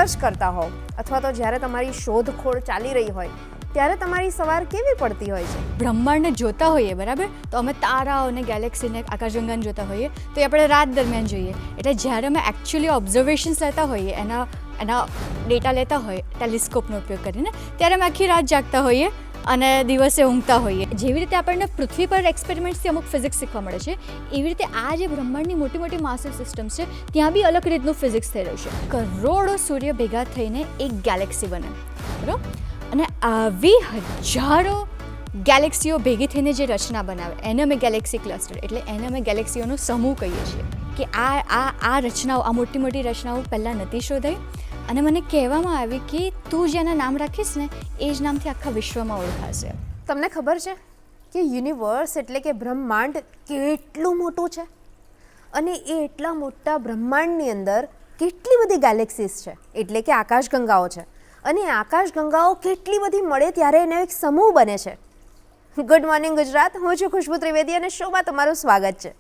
Research કરતા હોવ અથવા તો જ્યારે તમારી શોધખોળ ચાલી રહી હોય ત્યારે તમારી સવાર કેવી પડતી હોય છે? બ્રહ્માંડને જોતા હોઈએ બરાબર, તો અમે તારાઓ અને ગેલેક્સીને આકાશગંગાને જોતા હોઈએ તો એ આપણે રાત દરમિયાન જોઈએ. એટલે જ્યારે અમે એકચ્યુઅલી ઓબ્ઝર્વેશન્સ લેતા હોઈએ, એના ડેટા લેતા હોઈએ ટેલિસ્કોપનો ઉપયોગ કરીને, ત્યારે અમે આખી રાત જાગતા હોઈએ અને દિવસે ઊંઘતા હોઈએ. જેવી રીતે આપણને પૃથ્વી પર એક્સપેરિમેન્ટ્સથી અમુક ફિઝિક્સ શીખવા મળે છે, એવી રીતે આ જે બ્રહ્માંડની મોટી મોટી માસિવ સિસ્ટમ્સ છે ત્યાં બી અલગ રીતનું ફિઝિક્સ થઈ રહ્યું છે. કરોડો સૂર્ય ભેગા થઈને એક ગેલેક્સી બને, બરાબર? અને આવી હજારો ગેલેક્સીઓ ભેગી થઈને જે રચના બનાવે એને અમે ગેલેક્સી ક્લસ્ટર, એટલે એને અમે ગેલેક્સીઓનો સમૂહ કહીએ છીએ. કે આ રચનાઓ, આ મોટી મોટી રચનાઓ પહેલાં નથી શોધાઈ અને મને કહેવામાં આવ્યું કે તું જેના નામ રાખીશ ને એ જ નામથી આખા વિશ્વમાં ઓળખાશે. તમને ખબર છે કે યુનિવર્સ એટલે કે બ્રહ્માંડ કેટલું મોટું છે? અને એ એટલા મોટા બ્રહ્માંડની અંદર કેટલી બધી ગેલેક્સીસ છે, એટલે કે આકાશગંગાઓ છે. અને આકાશગંગાઓ કેટલી બધી મળે ત્યારે એનો એક સમૂહ બને છે. ગુડ મોર્નિંગ ગુજરાત, હું છું ખુશ્બુ ત્રિવેદી અને શોમાં તમારું સ્વાગત છે.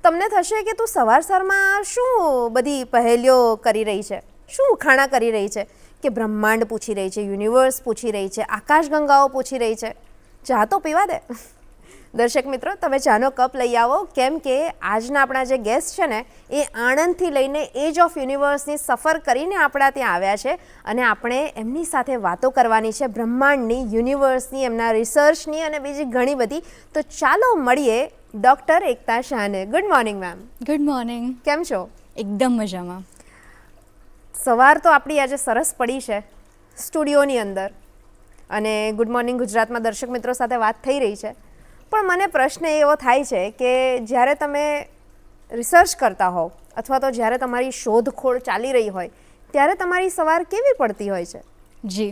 તમને થશે કે તું સવારમાં શું બધી પહેલીઓ કરી રહી છે, શું ઉખાણા કરી રહી છે કે બ્રહ્માંડ પૂછી રહી છે, યુનિવર્સ પૂછી રહી છે, આકાશગંગાઓ પૂછી રહી છે. ચા તો પીવા દે. દર્શક મિત્રો, તમે ચાનો કપ લઈ આવો, કેમ કે આજના આપણા જે ગેસ્ટ છે ને એ આણંદથી લઈને એજ ઓફ યુનિવર્સની સફર કરીને આપણા ત્યાં આવ્યા છે અને આપણે એમની સાથે વાતો કરવાની છે બ્રહ્માંડની, યુનિવર્સની, એમના રિસર્ચની અને બીજી ઘણી બધી. તો ચાલો મળીએ ડૉક્ટર એકતા શાહને. Good morning ma'am. Good morning. કેમ છો? એકદમ મજામાં. સવાર તો આપણી આજે સરસ પડી છે સ્ટુડિયોની અંદર અને ગુડ મોર્નિંગ ગુજરાતમાં દર્શક મિત્રો સાથે વાત થઈ રહી છે. પણ મને પ્રશ્ન એવો થાય છે કે જ્યારે તમે રિસર્ચ કરતા હોવ અથવા તો જ્યારે તમારી શોધખોળ ચાલી રહી હોય ત્યારે તમારી સવાર કેવી પડતી હોય છે? જી,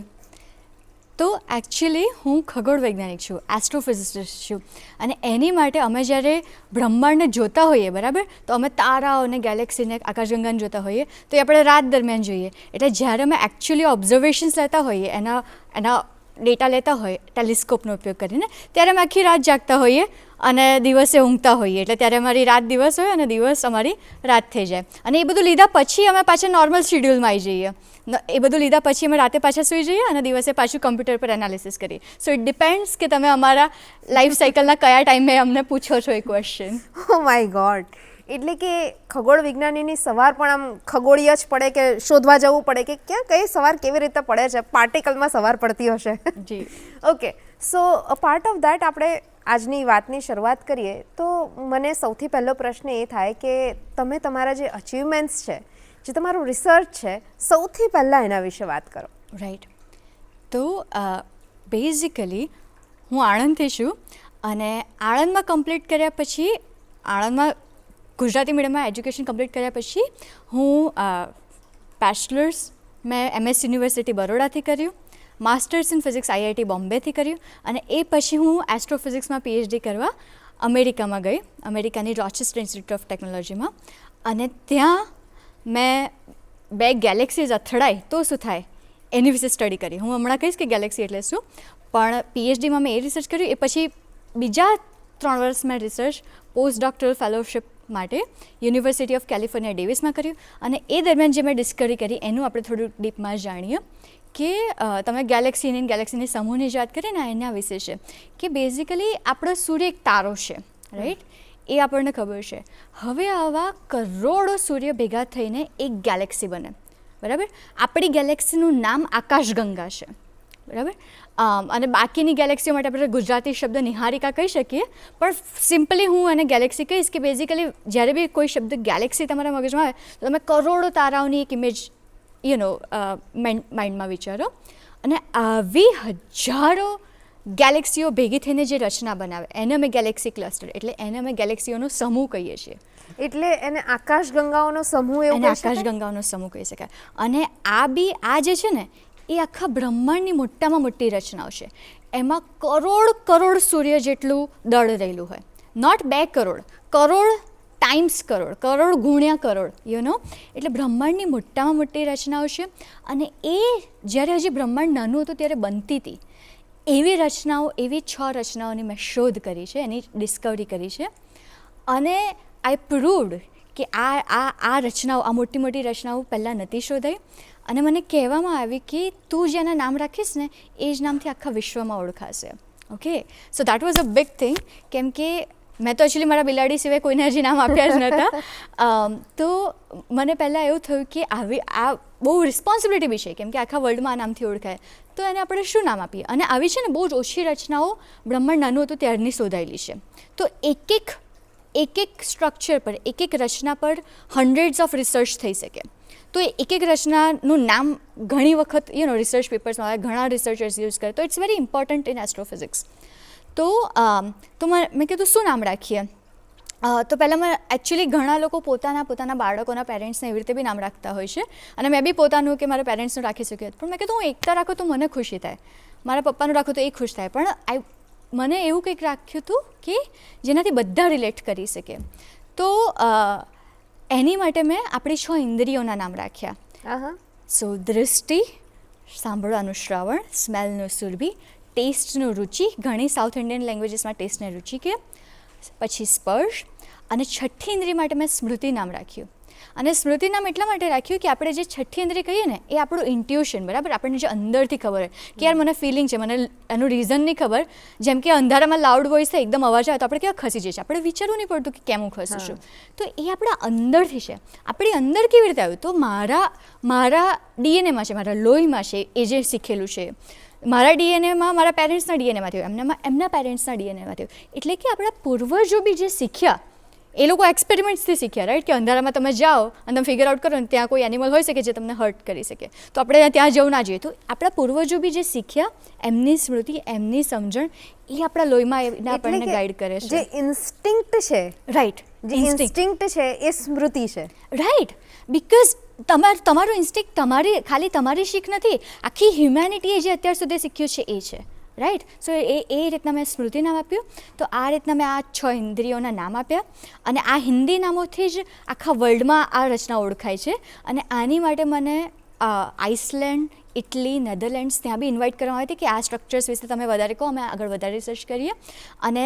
તો એકચ્યુઅલી હું ખગોળ વૈજ્ઞાનિક છું, એસ્ટ્રોફિઝિસિસ્ટ છું. અને એની માટે અમે જ્યારે બ્રહ્માંડને જોતા હોઈએ બરાબર, તો અમે તારાઓ અને ગેલેક્સીને આકાશગંગાને જોતા હોઈએ તો એ આપણે રાત દરમિયાન જોઈએ. એટલે જ્યારે અમે એકચ્યુઅલી ઓબ્ઝર્વેશન્સ લેતા હોઈએ, એના ડેટા લેતા હોય ટેલિસ્કોપનો ઉપયોગ કરીને, ત્યારે અમે આખી રાત જાગતા હોઈએ અને દિવસે ઊંઘતા હોઈએ. એટલે ત્યારે અમારી રાત દિવસ હોય અને દિવસ અમારી રાત થઈ જાય. અને એ બધું લીધા પછી અમે પાછા નોર્મલ શિડ્યુલમાં આવી જઈએ. એ બધું લીધા પછી અમે રાતે પાછા સૂઈ જઈએ અને દિવસે પાછું કમ્પ્યુટર પર એનાલિસિસ કરીએ. સો ઇટ ડિપેન્ડ્સ કે તમે અમારા લાઈફ સાયકલના કયા ટાઈમે અમને પૂછો છો એ ક્વેશ્ચન. Oh my God! એટલે કે ખગોળ વિજ્ઞાનીની સવાર પણ આમ ખગોળીય જ પડે કે શોધવા જવું પડે કે ક્યાં કઈ સવાર કેવી રીતે પડે છે? પાર્ટિકલમાં સવાર પડતી હશે. જી. Okay, so a part of that આપણે આજની વાતની શરૂઆત કરીએ તો મને સૌથી પહેલો પ્રશ્ન એ થાય કે તમે તમારા જે અચીવમેન્ટ્સ છે, જે તમારું રિસર્ચ છે, સૌથી પહેલાં એના વિશે વાત કરો. રાઈટ. તો બેઝિકલી હું આણંદથી છું અને આણંદમાં કમ્પ્લીટ કર્યા પછી, આણંદમાં ગુજરાતી મીડિયમમાં એજ્યુકેશન કમ્પ્લીટ કર્યા પછી હું બેચલર્સ મેં MS યુનિવર્સિટી બરોડાથી કર્યું, માસ્ટર્સ ઇન ફિઝિક્સ IIT બોમ્બેથી કર્યું અને એ પછી હું એસ્ટ્રોફિઝિક્સમાં PhD કરવા અમેરિકામાં ગઈ, અમેરિકાની રોચેસ્ટર ઇન્સ્ટિટ્યૂટ ઓફ ટેકનોલોજીમાં. અને ત્યાં મેં 2 ગેલેક્સીઝ અથડાય તો શું થાય એની વિશે સ્ટડી કરી. હું હમણાં કહીશ કે ગેલેક્સી એટલે શું, પણ PhDમાં મેં એ રિસર્ચ કર્યું. એ પછી બીજા 3 વર્ષ મેં રિસર્ચ પોસ્ટ ડોક્ટરલ ફેલોશિપ માટે યુનિવર્સિટી ઓફ કેલિફોર્નિયા ડેવિસમાં કર્યું. અને એ દરમિયાન જે મેં ડિસ્કવરી કરી એનું આપણે થોડું ડીપમાં જાણીએ કે તમે ગેલેક્સીની સમૂહની જ વાત કરી ને એના વિશે છે કે બેઝિકલી આપણો સૂર્ય એક તારો છે, રાઈટ? એ આપણને ખબર છે. હવે આવા કરોડો સૂર્ય ભેગા થઈને એક ગેલેક્સી બને, બરાબર? આપણી ગેલેક્સીનું નામ આકાશગંગા છે, બરાબર? અને બાકીની ગેલેક્સીઓ માટે આપણે ગુજરાતી શબ્દ નિહારિકા કહી શકીએ, પણ સિમ્પલી હું એને ગેલેક્સી કહીશ કે બેઝિકલી જ્યારે બી કોઈ શબ્દ ગેલેક્સી તમારા મગજમાં આવે તો તમે કરોડો તારાઓની એક ઇમેજ માઇન્ડમાં વિચારો. અને આવી હજારો ગેલેક્સીઓ ભેગી થઈને જે રચના બનાવે એને અમે ગેલેક્સી ક્લસ્ટર, એટલે એને અમે ગેલેક્સીઓનો સમૂહ કહીએ છીએ. એટલે એને આકાશગંગાઓનો સમૂહ એવું એને આકાશગંગાઓનો સમૂહ કહી શકાય. અને આ જે છે ને એ આખા બ્રહ્માંડની મોટામાં મોટી રચનાઓ છે. એમાં કરોડ સૂર્ય જેટલું દળ રહેલું હોય. નોટ 2 કરોડ, કરોડ ટાઈમ્સ કરોડ, કરોડ ગુણ્યા કરોડ, એટલે બ્રહ્માંડની મોટામાં મોટી રચનાઓ છે. અને એ જ્યારે હજી બ્રહ્માંડ નાનું હતું ત્યારે બનતી હતી એવી રચનાઓ, એવી 6 રચનાઓની મેં શોધ કરી છે, એની ડિસ્કવરી કરી છે. અને આઈ પ્રૂવડ કે આ રચનાઓ, આ મોટી મોટી રચનાઓ પહેલાં નથી શોધાઈ અને મને કહેવામાં આવ્યું કે તું જેના નામ રાખીશ ને એ જ નામથી આખા વિશ્વમાં ઓળખાશે. Okay, so that was a big thing, કેમ કે મેં તો એકચ્યુઅલી મારા બિલાડી સિવાય કોઈને હજી નામ આપ્યા જ નહોતા. તો મને પહેલાં એવું થયું કે આ બહુ રિસ્પોન્સિબિલિટી બી છે, કેમ કે આખા વર્લ્ડમાં આ નામથી ઓળખાય, તો એને આપણે શું નામ આપીએ. અને આવી છે ને બહુ જ ઓછી રચનાઓ બ્રહ્માંડ નાનું હતું ત્યારની શોધાયેલી છે. તો એક સ્ટ્રક્ચર પર, એક રચના પર હન્ડ્રેડ્સ ઓફ રિસર્ચ થઈ શકે. તો એક રચનાનું નામ ઘણી વખત રિસર્ચ પેપર્સમાં આવે, ઘણા રિસર્ચર્સ યુઝ કરે, તો it's very important in astrophysics. તો મેં કીધું શું નામ રાખીએ. તો પહેલાં મેં એકચ્યુઅલી ઘણા લોકો પોતાના બાળકોના પેરેન્ટ્સને એવી રીતે બી નામ રાખતા હોય છે, અને મેં બી પોતાનું કે મારા પેરેન્ટ્સનું રાખી શક્યું, પણ મેં કીધું હું એકતા રાખું તો મને ખુશી થાય, મારા પપ્પાનું રાખું તો એ ખુશ થાય, પણ મને એવું કંઈક રાખ્યું હતું કે જેનાથી બધા રિલેટ કરી શકે. તો એની માટે મેં આપણી 6 ઇન્દ્રિયોના નામ રાખ્યા. સો દૃષ્ટિ, સાંભળવાનું શ્રવણ, સ્મેલનું સુરભી, ટેસ્ટનું રુચિ, ઘણી સાઉથ ઇન્ડિયન લેંગ્વેજીસમાં ટેસ્ટને રુચિ કહે, પછી સ્પર્શ, અને છઠ્ઠી ઇન્દ્રિય માટે મેં સ્મૃતિ નામ રાખ્યું. અને સ્મૃતિ નામ એટલા માટે રાખ્યું કે આપણે જે છઠ્ઠી ઇન્દ્રિય કહીએ ને એ આપણું ઇન્ટ્યુશન, બરાબર, આપણને જે અંદરથી ખબર હોય કે યાર મને ફિલિંગ છે, મને એનું રીઝન નહીં ખબર. જેમ કે અંધારામાં લાઉડ વોઇસ થાય, એકદમ અવાજ આવે તો આપણે કેવા ખસી જઈએ છીએ, આપણે વિચારવું નહીં પડતું કે કેમ હું ખસું છું. તો એ આપણા અંદરથી છે. આપણી અંદર કેવી રીતે આવ્યું? તો મારા ડીએનએમાં છે, મારા લોહીમાં છે, એ જે શીખેલું છે. મારા ડીએનએમાં મારા પેરેન્ટ્સના ડીએનએમાં થયું, એમના પેરેન્ટ્સના ડીએનએમાં થયું. એટલે કે આપણા પૂર્વજો બી જે શીખ્યા એ લોકો એક્સપેરિમેન્ટ્સથી શીખ્યા, રાઈટ, કે અંધારામાં તમે જાઓ અને તમે ફિગર આઉટ કરો ને ત્યાં કોઈ એનિમલ હોઈ શકે જે તમને હર્ટ કરી શકે, તો આપણે ત્યાં જવું ના જોઈએ. તો આપણા પૂર્વજો બી જે શીખ્યા, એમની સ્મૃતિ, એમની સમજણ, એ આપણા લોહીમાં આપણને ગાઈડ કરે છે. જે ઇન્સ્ટિંક્ટ છે, રાઈટ, જે ઇન્સ્ટિંક્ટ છે એ સ્મૃતિ છે, રાઈટ. બિકોઝ તમારું ઇન્સ્ટિંક્ટ ખાલી તમારી શીખ નથી, આખી હ્યુમેનિટીએ જે અત્યાર સુધી શીખ્યું છે એ છે, રાઈટ. સો એ રીતના મેં સ્મૃતિ નામ આપ્યું. તો આ રીતના મેં આ 6 ઇન્દ્રિયોના નામ આપ્યા, અને આ હિન્દી નામોથી જ આખા વર્લ્ડમાં આ રચના ઓળખાય છે. અને આની માટે મને આઇસલેન્ડ, ઇટલી, નેધરલેન્ડ્સ ત્યાં બી ઇન્વાઇટ કરવામાં આવી હતી કે આ સ્ટ્રક્ચર્સ વિશે તમે વધારે કહો, અમે આગળ વધારે રિસર્ચ કરીએ. અને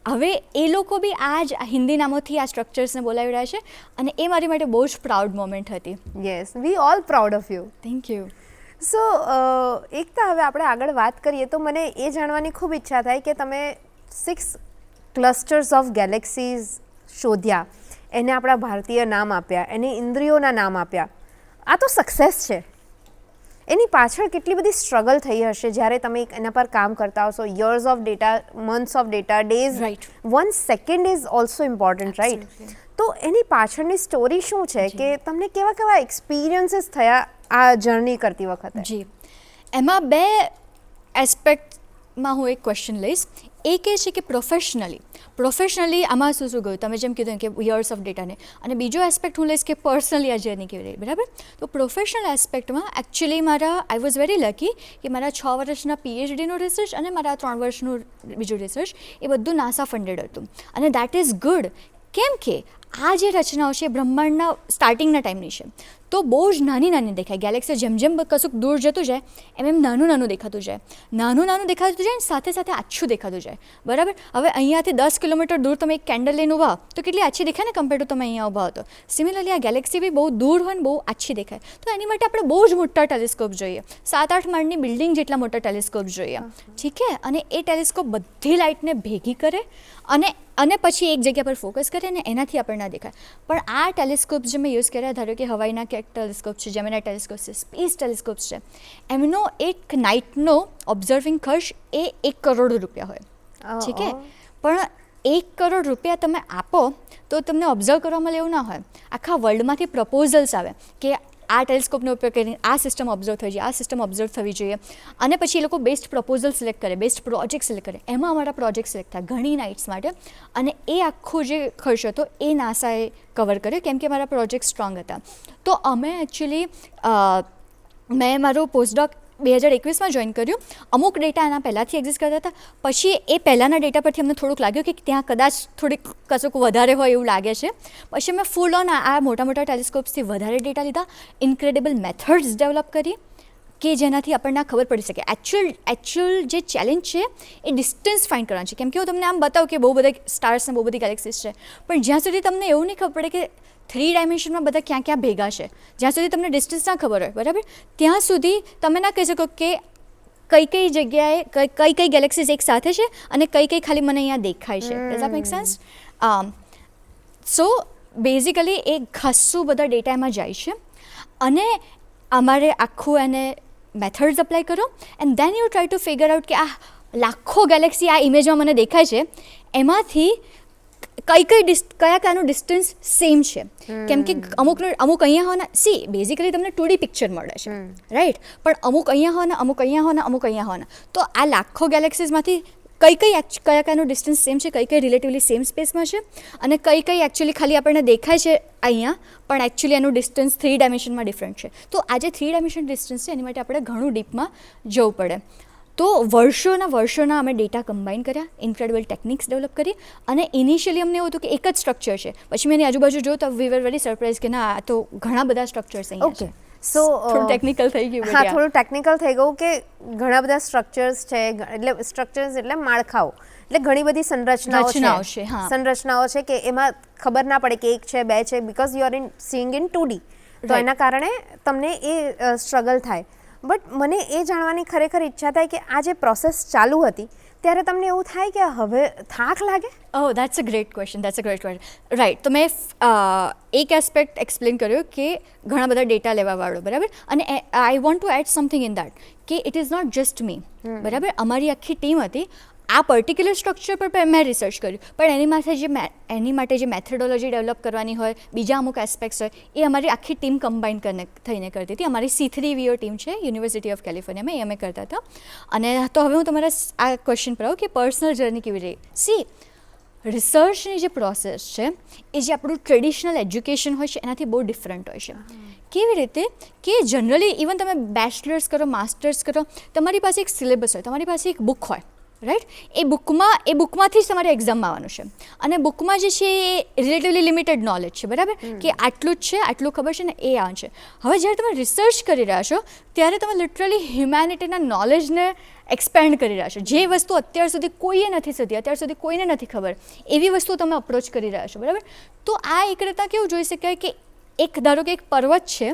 હવે એ લોકો બી આ જ હિન્દી નામોથી આ સ્ટ્રક્ચર્સને બોલાવી રહ્યા છે, અને એ મારી માટે બહુ જ પ્રાઉડ મોમેન્ટ હતી. Yes, we all proud of you. Thank you. So Ekta, હવે આપણે આગળ વાત કરીએ તો મને એ જાણવાની ખૂબ ઈચ્છા થાય કે તમે 6 ક્લસ્ટર્સ ઓફ ગેલેક્સીઝ શોધ્યા, એને આપણા ભારતીય નામ આપ્યા, એને ઇન્દ્રિયોના નામ આપ્યા. આ તો સક્સેસ છે. એની પાછળ કેટલી બધી સ્ટ્રગલ થઈ હશે જ્યારે તમે એના પર કામ કરતા હશો. Years of data, months of data, days, right. 1 second is also important, right. તો એની પાછળની સ્ટોરી શું છે કે તમને કેવા એક્સપિરિયન્સીસ થયા આ જર્ની કરતી વખતે? જી, એમાં 2 એસ્પેક્ટમાં હું એક ક્વેશ્ચન લઈશ. એક એ છે કે પ્રોફેશનલી આમાં શું ગયું, તમે જેમ કીધું કે યર્સ ઓફ ડેટાને, અને બીજો એસ્પેક્ટ હું લઈશ કે પર્સનલી આ જર્ની કેવી રહી, બરાબર. તો પ્રોફેશનલ એસ્પેક્ટમાં actually I was very lucky કે મારા 6 વર્ષના પીએચડીનું રિસર્ચ અને મારા 3 વર્ષનું બીજું રિસર્ચ એ બધું નાસા ફંડેડ હતું. અને દેટ ઇઝ ગુડ, કેમ કે આ જે રચનાઓ છે બ્રહ્માંડના સ્ટાર્ટિંગના ટાઈમની છે, તો બહુ જ નાની દેખાય. ગેલેક્સી જેમ કશુંક દૂર જતું જાય એમ નાનું દેખાતું જાય, નાનું દેખાતું જાય, સાથે સાથે આછું દેખાતું જાય, બરાબર. હવે અહીંયાથી 10 કિલોમીટર દૂર તમે એક કેન્ડલ લઈને ઊભા તો કેટલી આછી દેખાય ને કમ્પેર ટુ તમે અહીંયા ઊભા હો તો. સિમિલરલી આ ગેલેક્સી બી બહુ દૂર હોય ને બહુ આછી દેખાય, તો એની માટે આપણે બહુ જ મોટા ટેલિસ્કોપ જોઈએ, 7-8 માળની બિલ્ડિંગ જેટલા મોટા ટેલિસ્કોપ જોઈએ, ઠીક છે. અને એ ટેલિસ્કોપ બધી લાઇટને ભેગી કરે અને પછી એક જગ્યા પર ફોકસ કરે ને એનાથી આપણને ના દેખાય. પણ આ ટેલિસ્કોપ જે મેં યુઝ કર્યા, ધારો કે હવાઈના ક્યાંક ટેલિસ્કોપ છે, જેમિનાઈ ટેલિસ્કોપ છે, સ્પેસ ટેલિસ્કોપ છે, એમનો એક નાઇટનો ઓબ્ઝર્વિંગ ખર્ચ એ 1 કરોડ રૂપિયા હોય, ઠીક છે. પણ 1 કરોડ રૂપિયા તમે આપો તો તમને ઓબ્ઝર્વ કરવામાં એવું ના હોય, આખા વર્લ્ડમાંથી પ્રપોઝલ્સ આવે કે આ ટેલિસ્કોપનો ઉપયોગ કરીને આ સિસ્ટમ ઓબ્ઝર્વ થઈ જાય, આ સિસ્ટમ ઓબ્ઝર્વ થવી જોઈએ, અને પછી એ લોકો બેસ્ટ પ્રપોઝલ સિલેક્ટ કરે, બેસ્ટ પ્રોજેક્ટ સિલેક્ટ કરે. એમાં અમારા પ્રોજેક્ટ સિલેક્ટ થાય ઘણી નાઇટ્સ માટે, અને એ આખો જે ખર્ચ હતો એ નાસાએ કવર કર્યો, કેમ કે મારા પ્રોજેક્ટ સ્ટ્રોંગ હતા. તો અમે એકચ્યુઅલી મેં મારું પોસ્ટડોક 2021માં જોઈન કર્યું. અમુક ડેટા એના પહેલાંથી એક્ઝિસ્ટ કરતા હતા, પછી એ પહેલાંના ડેટા પરથી અમને થોડુંક લાગ્યું કે ત્યાં કદાચ થોડીક કશુંક વધારે હોય એવું લાગે છે. પછી મેં ફૂલ ઓન આ મોટા ટેલિસ્કોપ્સથી વધારે ડેટા લીધા, ઇન્ક્રેડિબલ મેથડ્સ ડેવલપ કરી, કે જેનાથી આપણને આ ખબર પડી શકે. એકચ્યુઅલ જે ચેલેન્જ છે એ ડિસ્ટન્સ ફાઇન્ડ કરવાનું છે. કેમ કે હું તમને આમ બતાવું કે બહુ બધા સ્ટાર્સ ને બહુ બધી ગેલેક્સીસ છે, પણ જ્યાં સુધી તમને એવું નહીં ખબર પડે કે 3 ડાયમેન્શનમાં બધા ક્યાં ક્યાં ભેગા છે, જ્યાં સુધી તમને ડિસ્ટન્સ ના ખબર હોય, બરાબર, ત્યાં સુધી તમે ના કહી શકો કે કઈ જગ્યાએ કઈ ગેલેક્સીઝ એક સાથે છે અને કઈ ખાલી મને અહીંયા દેખાય છે. Does that make sense? So basically એ ખાસ્સું બધા ડેટા એમાં જાય છે અને અમારે આખું એને મેથડ્સ અપ્લાય કરો and then you try to figure out કે આ લાખો ગેલેક્સી આ ઇમેજમાં મને દેખાય છે, એમાંથી કયાનું ડિસ્ટન્સ સેમ છે. કેમ કે અમુક અહીંયા હોવાના, સી બેઝિકલી તમને 2D પિક્ચર મળે છે, રાઈટ, પણ અમુક અહીંયા હોવાના, અમુક અહીંયા હોવાના, અમુક અહીંયા હોવાના. તો આ લાખો ગેલેક્સીઝમાંથી કયાનું ડિસ્ટન્સ સેમ છે, કઈ રિલેટિવલી સેમ સ્પેસમાં છે, અને કઈ એકચ્યુઅલી ખાલી આપણને દેખાય છે અહીંયા, પણ એકચ્યુઅલી એનું ડિસ્ટન્સ 3 ડાયમેન્શનમાં ડિફરન્ટ છે. તો આ જે 3 ડાયમેન્શન ડિસ્ટન્સ છે એની માટે આપણે ઘણું ડીપમાં જવું પડે. તો વર્ષોના અમે ડેટા કમ્બાઈન કર્યા, ઇન્ક્રેડિબલ ટેકનિક્સ ડેવલપ કરી, અને ઇનિશિયલી અમને એવું હતું કે એક જ સ્ટ્રક્ચર છે. પછી મેં એની આજુબાજુ જોયું તો વી વર વેરી સરપ્રાઇઝ કે ના, આ તો ઘણા બધા સ્ટ્રક્ચર્સ અહીંયા છે. સો થોડું ટેકનિકલ થઈ ગયું. હા, થોડું ટેકનિકલ થઈ ગયું કે ઘણા બધા સ્ટ્રક્ચર્સ છે, એટલે સ્ટ્રક્ચર્સ એટલે માળખાઓ, એટલે ઘણી બધી સંરચનાઓ છે, સંરચનાઓ છે કે એમાં ખબર ના પડે કે એક છે, બે છે, because you are seeing in 2D. તો એના કારણે તમને એ સ્ટ્રગલ થાય. બટ મને એ જાણવાની ખરેખર ઈચ્છા થાય કે આ જે પ્રોસેસ ચાલુ હતી ત્યારે તમને એવું થાય કે હવે થાક લાગે? Oh, that's a great question. Right, તો મેં એક એસ્પેક્ટ એક્સપ્લેન કર્યો કે ઘણા બધા ડેટા લેવાવાળો, બરાબર, અને I want to add something in that કે it is not just me, બરાબર. અમારી આખી ટીમ હતી. આ પર્ટિક્યુલર સ્ટ્રક્ચર પર મેં રિસર્ચ કર્યું, પણ એની માટે જે મેથડોલોજી ડેવલપ કરવાની હોય, બીજા અમુક એસ્પેક્ટ્સ હોય, એ અમારી આખી ટીમ કમ્બાઈન થઈને કરતી હતી. અમારી C3VO ટીમ છે, યુનિવર્સિટી ઓફ કેલિફોર્નિયામાં, એ અમે કરતા હતા. અને તો હવે હું તમારા આ ક્વેશ્ચન પર આવું કે પર્સનલ જર્ની કેવી રહી. સી, રિસર્ચની જે પ્રોસેસ છે એ જે આપણું ટ્રેડિશનલ એજ્યુકેશન હોય છે એનાથી બહુ ડિફરન્ટ હોય છે. કેવી રીતે કે જનરલી ઇવન તમે બેચલર્સ કરો, માસ્ટર્સ કરો, તમારી પાસે એક સિલેબસ હોય, તમારી પાસે એક બુક હોય, રાઈટ. એ બુકમાંથી જ તમારે એક્ઝામમાં આવવાનું છે, અને બુકમાં જે છે એ રિલેટિવલી લિમિટેડ નોલેજ છે, બરાબર, કે આટલું જ છે, આટલું ખબર છે ને એ આવે છે. હવે જ્યારે તમે રિસર્ચ કરી રહ્યા છો ત્યારે તમે લિટરલી હ્યુમેનિટીના નોલેજને એક્સપેન્ડ કરી રહ્યા છો. જે વસ્તુ અત્યાર સુધી કોઈએ નથી શોધી, અત્યાર સુધી કોઈને નથી ખબર, એવી વસ્તુ તમે અપ્રોચ કરી રહ્યા છો, બરાબર. તો આ એક રીતના કેવું જોઈ શકાય કે ધારો કે એક પર્વત છે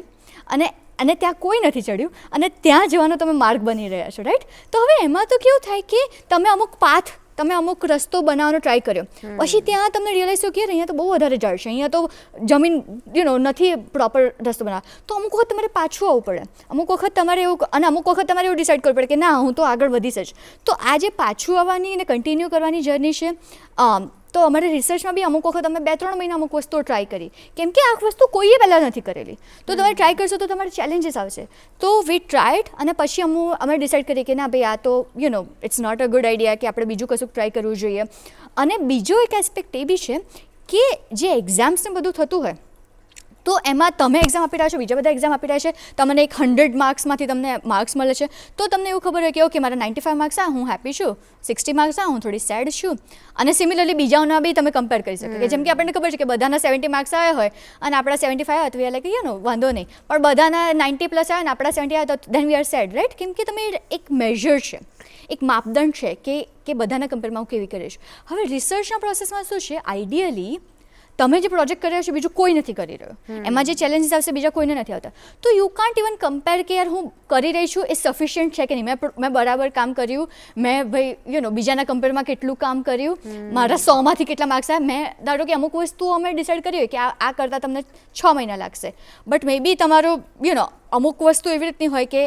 અને ત્યાં કોઈ નથી ચડ્યું, અને ત્યાં જવાનો તમે માર્ગ બની રહ્યા છો, રાઈટ. તો હવે એમાં તો કેવું થાય કે તમે અમુક રસ્તો બનાવવાનો ટ્રાય કર્યો, પછી ત્યાં તમને રિયલાઇઝ થયું કે અહીંયા તો બહુ વધારે ઝાડ છે, અહીંયા તો જમીન નથી પ્રોપર રસ્તો બનાવવા. તો અમુક વખત તમારે પાછું આવવું પડે, અમુક વખત તમારે એવું ડિસાઇડ કરવું પડે કે ના, હું તો આગળ વધીશ જ. તો આ જે પાછું આવવાની અને કન્ટિન્યુ કરવાની જર્ની છે, તો અમારે રિસર્ચમાં બી અમુક વખત અમે 2-3 મહિના અમુક વસ્તુઓ ટ્રાય કરી, કેમ કે આ વસ્તુ કોઈએ પહેલાં નથી કરેલી. તો તમે ટ્રાય કરશો તો તમારે ચેલેન્જીસ આવશે. તો વી ટ્રાયડ, અને પછી અમે ડિસાઇડ કરીએ કે ના ભાઈ, આ તો it's not a good idea, કે આપણે બીજું કશું ટ્રાય કરવું જોઈએ. અને બીજો એક એસ્પેક્ટ એ બી છે કે જે એક્ઝામ્સને બધું થતું હોય, તો એમાં તમે એક્ઝામ આપી રહ્યા છો, બીજા બધા એક્ઝામ આપી રહ્યા છે, તમને એક 100 માર્ક્સમાંથી તમને માર્ક્સ મળે છે, તો તમને એવું ખબર હોય કે ઓકે, મારા 95 માર્ક્સ આ, હું હેપી છું, 60 માર્ક્સ આ, હું થોડી સેડ છું. અને સિમિલરલી બીજાઓના બી તમે કમ્પેર કરી શકો કે જેમ કે આપણને ખબર છે કે બધાના 70 માર્ક્સ આવ્યા હોય અને આપણા 75 આવ્યા, તો વી આર લાઈક વાંધો નહીં, પણ બધાના 90 પ્લસ આવ્યા અને આપણા 70 આવ્યા, તો then we are sad, right. કેમ કે તમે એક મેજર છે, એક માપદંડ છે કે બધાના કમ્પેરમાં હું કેવી કરીશ. હવે રિસર્ચના પ્રોસેસમાં શું છે, આઈડિયલી તમે જે પ્રોજેક્ટ કરી રહ્યો છો બીજું કોઈ નથી કરી રહ્યો, એમાં જે ચેલેન્જીસ આવશે બીજા કોઈને નથી આવતા. તો યુ કાન્ટ ઇવન કમ્પેર કે યાર હું કરી રહી છું એ સફિશિયન્ટ છે કે નહીં, મેં બરાબર કામ કર્યું, મેં ભાઈ બીજાના કમ્પેરમાં કેટલું કામ કર્યું, મારા 100માંથી કેટલા માર્ક્સ આવ્યા. મેં ધારો કે અમુક વસ્તુઓ અમે ડિસાઇડ કરી હોય કે આ કરતાં તમને 6 મહિના લાગશે, બટ મે બી તમારો અમુક વસ્તુ એવી રીતની હોય કે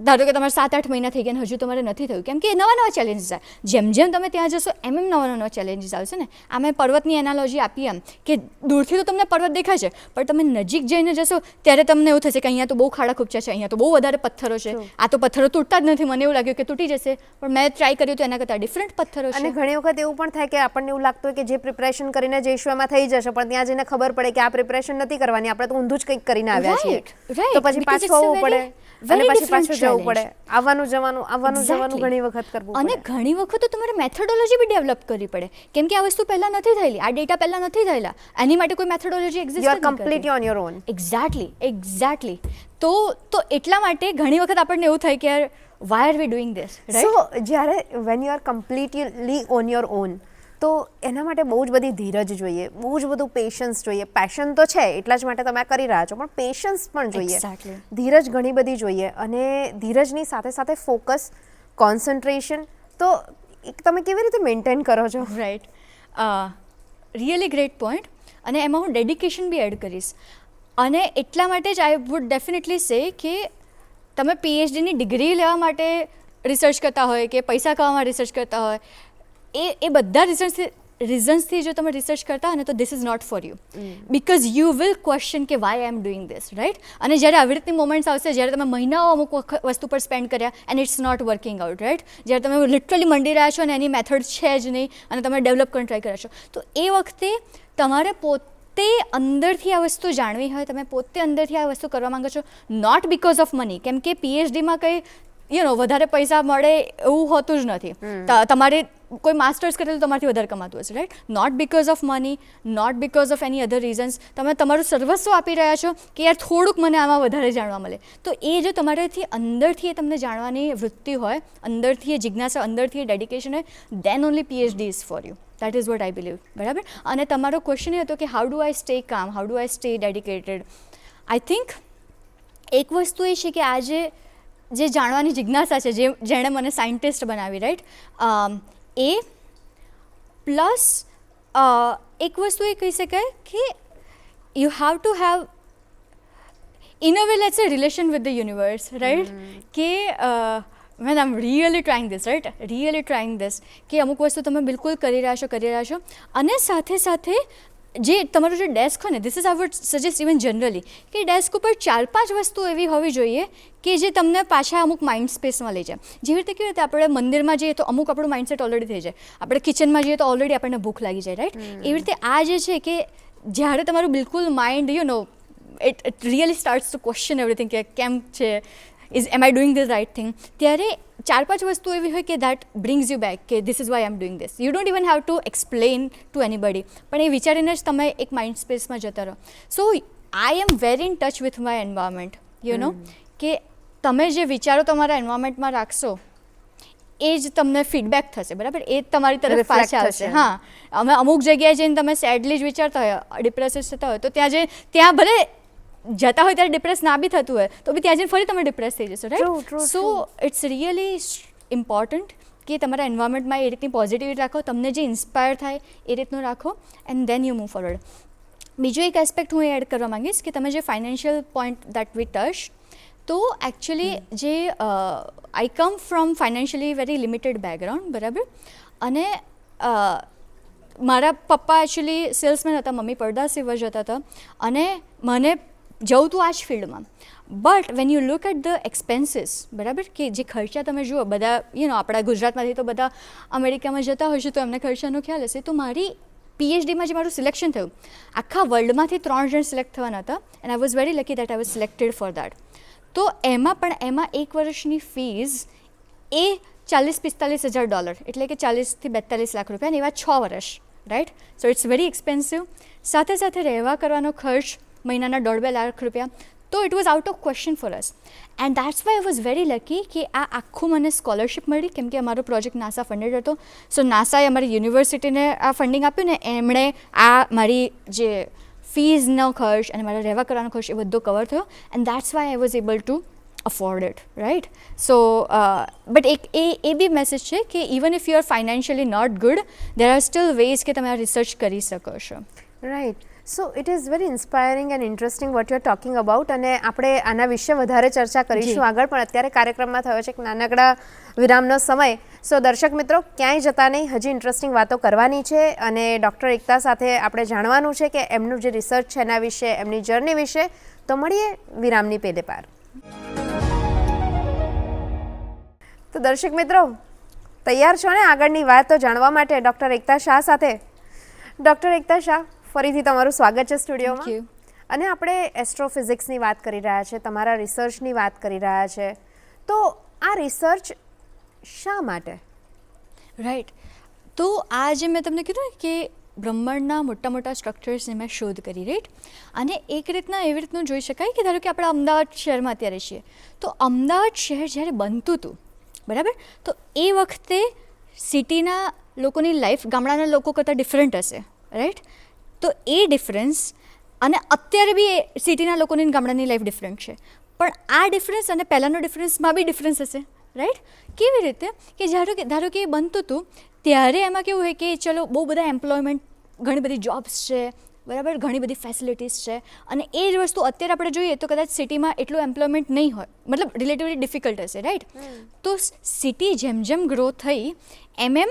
ધારો કે તમારે 7-8 મહિના થઈ ગયા હજુ તમારે નથી થયું, કેમ કે નવા ચેલેન્જીસ આવે. જેમ તમે ત્યાં જશો એમ નવા ચેલેન્જીસ આવશે ને. આ મેં પર્વતની એનાલોજી આપી એમ કે દૂરથી તો તમને પર્વત દેખાય છે, પણ તમે નજીક જઈને જશો ત્યારે તમને એવું થશે કે અહીંયા તો બહુ ખાડા ખૂબચા છે, અહીંયા તો બહુ વધારે પથ્થરો છે, આ તો પથ્થરો તૂટતા જ નથી. મને એવું લાગ્યું કે તૂટી જશે, પણ મેં ટ્રાય કર્યું તો એના કરતાં ડિફરન્ટ પથ્થરો છે. અને ઘણી વખત એવું પણ થાય કે આપણને એવું લાગતું હોય કે જે પ્રિપરેશન કરીને જઈશું એમાં થઈ જશે, પણ ત્યાં જઈને ખબર પડે કે આ પ્રિપરેશન નથી કરવાની, આપણે તો ઊંધું જ કંઈક કરીને આવ્યા છીએ, તો પછી પાછું આવવું પડે. અને Very પછી different પાછું જવું પડે, challenge. આવવાનું જવાનું Exactly. ઘણી વખત કરવું અને પડે. ઘણી વખત તો તમારે મેથોડોલોજી બી ડેવલપ કરવી પડે, કેમ કે આ વસ્તુ પહેલાં નથી થયેલી, આ ડેટા પહેલાં નથી થયેલા, એની માટે કોઈ methodology you are exist completely on your on. Exactly. તો એટલા માટે ઘણી વખત આપણને એવું થાય કે યાર why are we doing this, so right? જ્યારે when you are completely on your own, તો એના માટે બહુ જ બધી ધીરજ જોઈએ, બહુ જ બધું પેશન્સ જોઈએ. પેશન તો છે એટલા જ માટે તમે આ કરી રહ્યા છો, પણ પેશન્સ પણ જોઈએ, Exactly. ધીરજ ઘણી બધી જોઈએ. અને ધીરજની સાથે સાથે ફોકસ, કોન્સન્ટ્રેશન, તો તમે કેવી રીતે મેન્ટેન કરો છો? Right, really great point. અને એમાં હું ડેડિકેશન બી એડ કરીશ. અને એટલા માટે જ આઈ વુડ ડેફિનેટલી સે કે તમે પીએચડીની ડિગ્રી લેવા માટે રિસર્ચ કરતા હોય કે પૈસા કમાવામાં રિસર્ચ કરતા હોય, એ બધા રીઝન્સથી જો તમે રિસર્ચ કરતા હોય ને, તો this is not for you, because you will question કે why I am doing this, right? અને જ્યારે આવી રીતની મોમેન્ટ્સ આવશે, જ્યારે તમે મહિનાઓ અમુક વસ્તુ પર સ્પેન્ડ કર્યા and it's not working out, right? જ્યારે તમે લિટરલી મંડી રહ્યા છો અને એની મેથડ છે જ નહીં અને તમે ડેવલપ કરીને ટ્રાય કર્યા છો, તો એ વખતે તમારે પોતે અંદરથી આ વસ્તુ જાણવી હોય, તમે પોતે અંદરથી આ વસ્તુ કરવા માંગો છો, નોટ બિકોઝ ઓફ મની. કેમ કે પીએચડીમાં કંઈ વધારે પૈસા મળે એવું હોતું જ નથી. તમારે કોઈ માસ્ટર્સ કરેલું તમારથી વધારે કમાતું હશે, right? Not because of money, not because of any other reasons. તમે તમારું સર્વસ્વ આપી રહ્યા છો કે યાર થોડુંક મને આમાં વધારે જાણવા મળે. તો એ જો તમારાથી અંદરથી એ તમને જાણવાની વૃત્તિ હોય, અંદરથી એ જિજ્ઞાસા, અંદરથી એ ડેડિકેશન હોય, then only PhD is for you. That is what I believe, બરાબર? અને તમારો ક્વેશ્ચન એ હતો કે how do I stay calm, how do I stay dedicated. I think એક વસ્તુ એ છે કે આજે જે જાણવાની જિજ્ઞાસા છે, જેણે મને સાયન્ટિસ્ટ બનાવી, રાઈટ? એ પ્લસ એક વસ્તુ એ કહી શકાય કે you have to have in a way let's a relation with the universe, right? કે when I am really trying this, right? Really trying this, કે અમુક વસ્તુ તમે બિલકુલ કરી રહ્યા છો, અને સાથે સાથે જે તમારું જે ડેસ્ક હોય ને, this is I would suggest even generally, કે ડેસ્ક ઉપર 4-5 વસ્તુ એવી હોવી જોઈએ કે જે તમને પાછા અમુક માઇન્ડ સ્પેસમાં લઈ જાય. જેવી રીતે કેવી રીતે આપણે મંદિરમાં જઈએ તો અમુક આપણું માઇન્ડસેટ ઓલરેડી થઈ જાય, આપણે કિચનમાં જઈએ તો ઓલરેડી આપણને ભૂખ લાગી જાય, રાઈટ? એવી રીતે આ જે છે કે જ્યારે તમારું બિલકુલ mind it really starts to question everything કે કેમ છે, am I doing this right thing, ત્યારે 4-5 વસ્તુ એવી હોય કે દેટ બ્રિંગ્સ યુ બેક કે this is why I am doing this. You don't even have to explain to anybody, પણ એ વિચારીને જ તમે એક માઇન્ડ સ્પેસમાં જતા રહો. So I am very in touch with my environment, કે તમે જે વિચારો તમારા એન્વાયરમેન્ટમાં રાખશો એ જ તમને ફીડબેક થશે, બરાબર? એ જ તમારી તરફ પાછા આવશે. હા, અમે અમુક જગ્યાએ જઈને તમે સેડલી જ વિચારતા હોય, ડિપ્રેસિવ થતા હોય, તો ત્યાં ભલે જતા હોય ત્યારે ડિપ્રેસ ના બી થતું હોય તો બી ત્યાં જઈને ફરી તમે ડિપ્રેસ થઈ જશો, right? So it's really important કે તમારા એન્વાયરમેન્ટમાં એ રીતની પોઝિટિવિટી રાખો, તમને જે ઇન્સ્પાયર થાય એ રીતનું રાખો, and then you move forward. બીજો એક એસ્પેક્ટ હું એડ કરવા માંગીશ કે તમે જે financial point that we touch, તો એકચ્યુઅલી જે I come from financially very limited background, બરાબર? અને મારા પપ્પા એકચ્યુઅલી સેલ્સમેન હતા, મમ્મી પડદા સીવવા જતા હતા, અને મને જવું તું આ જ ફિલ્ડમાં. But when you look at the expenses, બરાબર, કે જે ખર્ચા તમે જુઓ, બધા આપણા ગુજરાતમાંથી તો બધા અમેરિકામાં જતા હોય છે તો એમને ખર્ચાનો ખ્યાલ હશે. તો મારી પીએચડીમાં જે મારું સિલેક્શન થયું, આખા વર્લ્ડમાંથી 3 જણ સિલેક્ટ થવાના હતા, and I was very lucky that I was selected for that. તો એમાં એક વર્ષની ફીઝ એ $40-45,000, એટલે કે 40 થી 42 લાખ રૂપિયા, અને એવા 6 વર્ષ, right? So it's very expensive. સાથે સાથે રહેવા કરવાનો ખર્ચ મહિનાના 1.5-2 લાખ રૂપિયા. તો it was out of question for us, and that's why I was very lucky કે આ આખું મને સ્કોલરશિપ મળી, કેમ કે અમારો પ્રોજેક્ટ નાસા ફંડેડ હતો. સો નાસાએ અમારી યુનિવર્સિટીને આ ફંડિંગ આપ્યું ને એમણે આ મારી જે ફીઝનો ખર્ચ અને મારા રહેવા કરવાનો ખર્ચ એ બધો કવર થયો, and that's why I was able to afford it, right? So but એ બી મેસેજ છે કે even if you are financially not good, there are still ways કે તમે આ રિસર્ચ કરી શકો છો, right? So it is very inspiring and interesting what you are talking about, અને આપણે આના વિશે વધારે ચર્ચા કરીશું આગળ, પણ અત્યારે કાર્યક્રમમાં થયો છે એક નાનકડા વિરામનો સમય. સો દર્શક મિત્રો, ક્યાંય જતા નહીં, હજી ઇન્ટરેસ્ટિંગ વાતો કરવાની છે, અને ડૉક્ટર એકતા સાથે આપણે જાણવાનું છે કે એમનું જે રિસર્ચ છે એના વિશે, એમની જર્ની વિશે. તો મળીએ વિરામની પેલે પાર. તો દર્શક મિત્રો, તૈયાર છો ને આગળની વાતો જાણવા માટે ડૉક્ટર એકતા શાહ સાથે? ડૉક્ટર એકતા શાહ, ફરીથી તમારું સ્વાગત છે સ્ટુડિયોમાં. અને આપણે એસ્ટ્રોફિઝિક્સની વાત કરી રહ્યા છે, તમારા રિસર્ચની વાત કરી રહ્યા છે, તો આ રિસર્ચ શા માટે? રાઈટ. તો આ જે મેં તમને કીધું ને કે બ્રહ્માંડના મોટા મોટા સ્ટ્રક્ચર્સની મેં શોધ કરી, રાઈટ. અને એક રીતના એવી રીતનું જોઈ શકાય કે ધારો કે આપણે અમદાવાદ શહેરમાં અત્યારે છીએ, તો અમદાવાદ શહેર જ્યારે બનતું હતું, બરાબર, તો એ વખતે સિટીના લોકોની લાઈફ ગામડાના લોકો કરતાં ડિફરન્ટ હશે, રાઈટ. તો એ ડિફરન્સ અને અત્યારે બી સિટીના લોકોની ગામડાની લાઈફ ડિફરન્ટ છે, પણ આ ડિફરન્સ અને પહેલાંનો ડિફરન્સમાં બી ડિફરન્સ હશે, રાઈટ. કેવી રીતે કે ધારો કે એ બનતું હતું ત્યારે એમાં કેવું હોય કે ચલો બહુ બધા એમ્પ્લોયમેન્ટ, ઘણી બધી જોબ્સ છે, બરાબર, ઘણી બધી ફેસિલિટીઝ છે, અને એ જ વસ્તુ અત્યારે આપણે જોઈએ તો કદાચ સિટીમાં એટલું એમ્પ્લોયમેન્ટ નહીં હોય, મતલબ રિલેટિવલી ડિફિકલ્ટ હશે, રાઈટ. તો સિટી જેમ જેમ ગ્રો થઈ એમ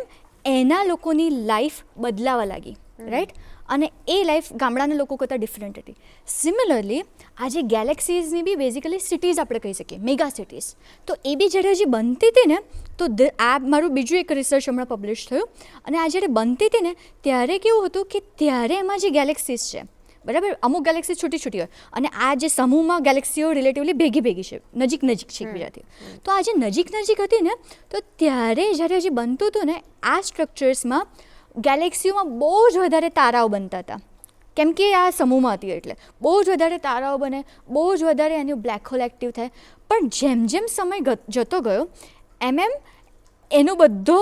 એના લોકોની લાઈફ બદલાવા લાગી, રાઈટ. અને એ લાઈફ ગામડાના લોકો કરતાં ડિફરન્ટ હતી. સિમિલરલી આજે ગેલેક્સીઝની બી બેઝિકલી સિટીઝ આપણે કહી શકીએ, મેગા સિટીઝ. તો એ બી જ્યારે હજી બનતી હતી ને, તો આ મારું બીજું એક રિસર્ચ હમણાં પબ્લિશ થયું, અને આ જ્યારે બનતી હતી ને ત્યારે કેવું હતું કે ત્યારે એમાં જે ગેલેક્સીઝ છે, બરાબર, અમુક ગેલેક્સી છૂટી છૂટી હોય, અને આ જે સમૂહમાં ગેલેક્સીઓ રિલેટિવલી ભેગી છે, નજીક છે એકબીજાથી. તો આ જે નજીક હતી ને, તો ત્યારે જ્યારે હજી બનતું હતું ને, આ સ્ટ્રક્ચર્સમાં ગેલેક્સીઓમાં બહુ જ વધારે તારાઓ બનતા હતા, કેમ કે આ સમૂહમાં હતી એટલે બહુ જ વધારે તારાઓ બને, બહુ જ વધારે એનું બ્લેક હોલ એક્ટિવ થાય. પણ જેમ જેમ સમય જતો ગયો એમ એનો બધો